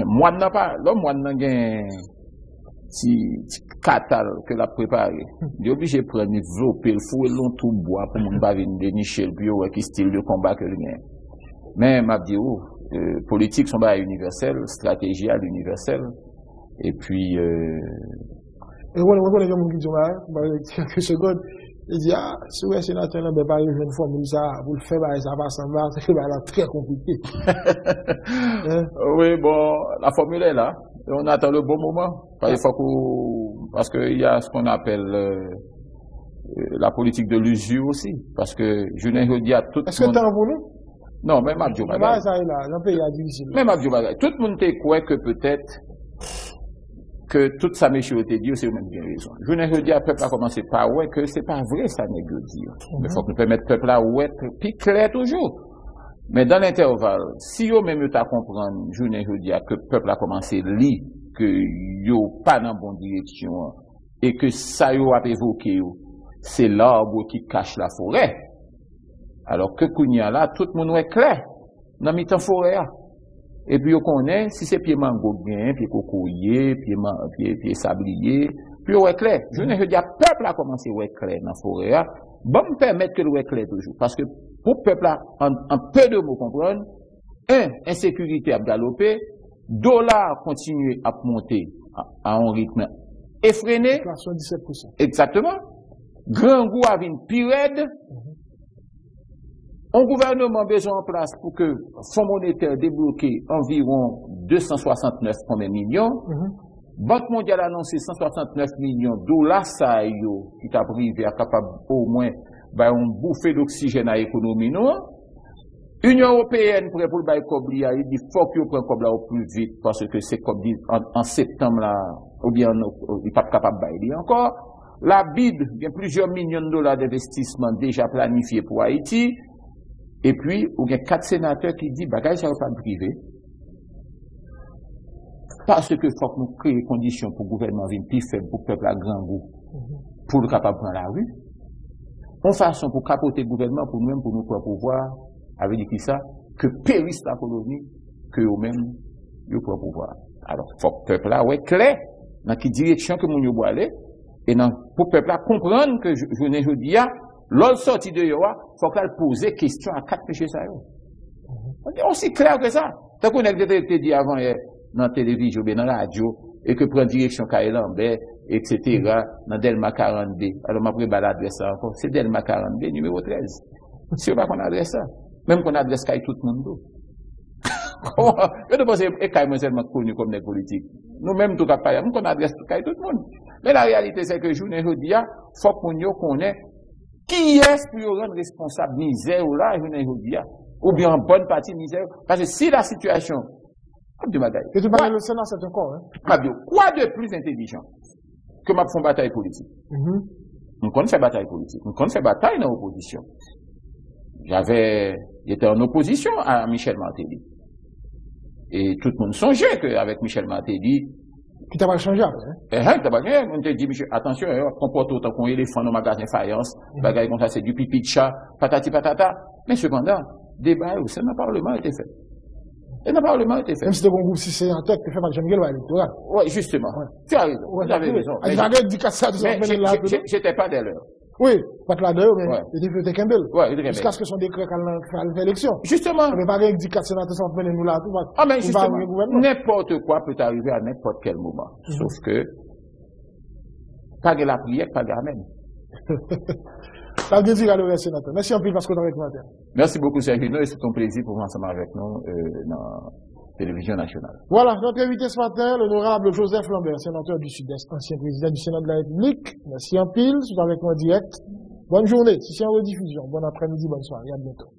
Moi, n'a pas. L'homme, moi, n'a pas si catal que l'a préparé. Il est obligé de prendre développer le fou et long tout bois pour mon pas venir dénicher le bio qui style de combat que rien. Mais m'a dit politique sont pas universel, stratégie à l'universel. Et puis et on a des gens qui disent quelques secondes. Il dit, si vous êtes sénateur, vous n'avez pas une formule, ça, vous le faites, ça va s'en c'est très compliqué. Oui, bon, la formule est là. Et on attend le bon moment. Parce qu'il y a ce qu'on appelle la politique de l'usure aussi. Parce que je n'ai dit à tout le monde. Est-ce que tu en voulu? Non, même à Dieu. Même à Dieu. Tout le monde te croit que peut-être que toute sa méchanceté dit, c'est même bien raison. Je ne dis à peuple à commencer par ouais que c'est pas vrai ça n'est que dire. Mais il faut que nous permettre peuple à ouais puis clair toujours. Mais dans l'intervalle, si yo même ta comprendre, je ne dis à que peuple a commencé lire que yo pas dans bonne direction et que ça yo a évoqué c'est l'arbre qui cache la forêt. Alors que kounya là tout le monde est clair dans mi-temps forêt. Et puis, on connaît, si c'est pied mango bien, pied cocoyer, pied sablier, puis on est clair. Je ne veux dire, peuple a commencé à être clair dans la forêt. Bon, me permettre que l'on est clair toujours. Parce que, pour le peuple, en peu de mots comprendre, insécurité a galopé, dollar continue à monter à un rythme effréné. 17%. Exactement. Grand goût a une pire. Un gouvernement besoin en place pour que Fonds monétaire débloqué environ 269 millions. Banque mondiale a annoncé 169 millions de dollars, ça qui t'a privé à capable au moins un bouffée d'oxygène à l'économie. Union européenne prêt pour le bail Kobli, il dit faut que vous preniez Kobla au plus vite parce que c'est comme dit en septembre là, ou bien il n'est pas capable de bailler encore. La BID, il y a plusieurs millions de dollars d'investissement déjà planifiés pour Haïti. Et puis, il y a 4 sénateurs qui disent, bagage, ça va pas privé. Parce que faut que nous créions des conditions pour le gouvernement venir plus faible, pour le peuple à grand goût, pour le capable de prendre la rue. En façon pour capoter le gouvernement, pour nous-mêmes, pour nous pouvoir, avec dit qui ça, que périsse la colonie, que eux-mêmes, ils pourront pouvoir. Alors, faut que le peuple là, ouais, clair, dans quelle direction que nous devons aller, et pour le peuple là, comprendre que je ne dis pas, l'autre sortie de Yoa, faut qu'elle pose question à 4 péchés ça. C'est aussi clair que ça. Tant qu'on a dit avant, dans la télévision, dans la radio, et que prend direction Kaye Lambert, etc., dans Delma 40B. Alors, ma prépa l'adresse ça encore. C'est Delma 40B, numéro 13. Si on va qu'on adresse ça. Même qu'on adresse Kaye tout le monde. Comment? Je ne pense pas que Kaye seulement connu comme des politiques. Nous-mêmes, tout cas, nous qu'on adresse Kaye tout le monde. Mais la réalité, c'est que journée aujourd'hui, faut qu'on connaisse qui est-ce pour rendre responsable misère ou là, journée aujourd'hui, ou bien en bonne partie misère. Parce que si la situation, et tu parles le Sénat, c'est encore, hein? Quoi de plus intelligent que ma font bataille politique? Nous connaissons fait bataille politique. Nous connaissons fait bataille dans l'opposition. J'étais en opposition à Michel Martelly. Et tout le monde songeait qu'avec Michel Martelly, qui t'a pas changé après, hein? On te dit, Michel, attention, comporte autant qu'on éléphant dans le magasin faïence, bagaille comme ça, c'est du pipi de chat, patati patata. Mais cependant, débat au Sénat, Parlement a été fait. Et le Parlement a été fait. Même si tu as un groupe, si c'est un texte, tu fais pas de Jean-Miguel électoral. Oui, justement. Ouais. Tu as raison. Ouais, vous avez raison. J'étais pas dès l'heure. Oui, pas de la d'heure, mais il était Kembel. Oui, jusqu'à ce que son décret fait l'élection. Justement. Mais pas d'indicat sénateur sans venir nous là. Ah, mais justement, n'importe quoi peut arriver à n'importe quel moment. Sauf que, pas de la prière, pas de l'amen. Ça veut dire à le sénateur. Merci un peu parce que tu as avec moi. Merci beaucoup, Sergino, et c'est un plaisir pour vous ensemble avec nous dans la télévision nationale. Voilà, notre invité ce matin, l'honorable Joseph Lambert, sénateur du Sud-Est, ancien président du Sénat de la République. Merci en pile, c'est avec moi en direct. Bonne journée, si c'est en rediffusion. Bon après-midi, bonne soirée, à bientôt.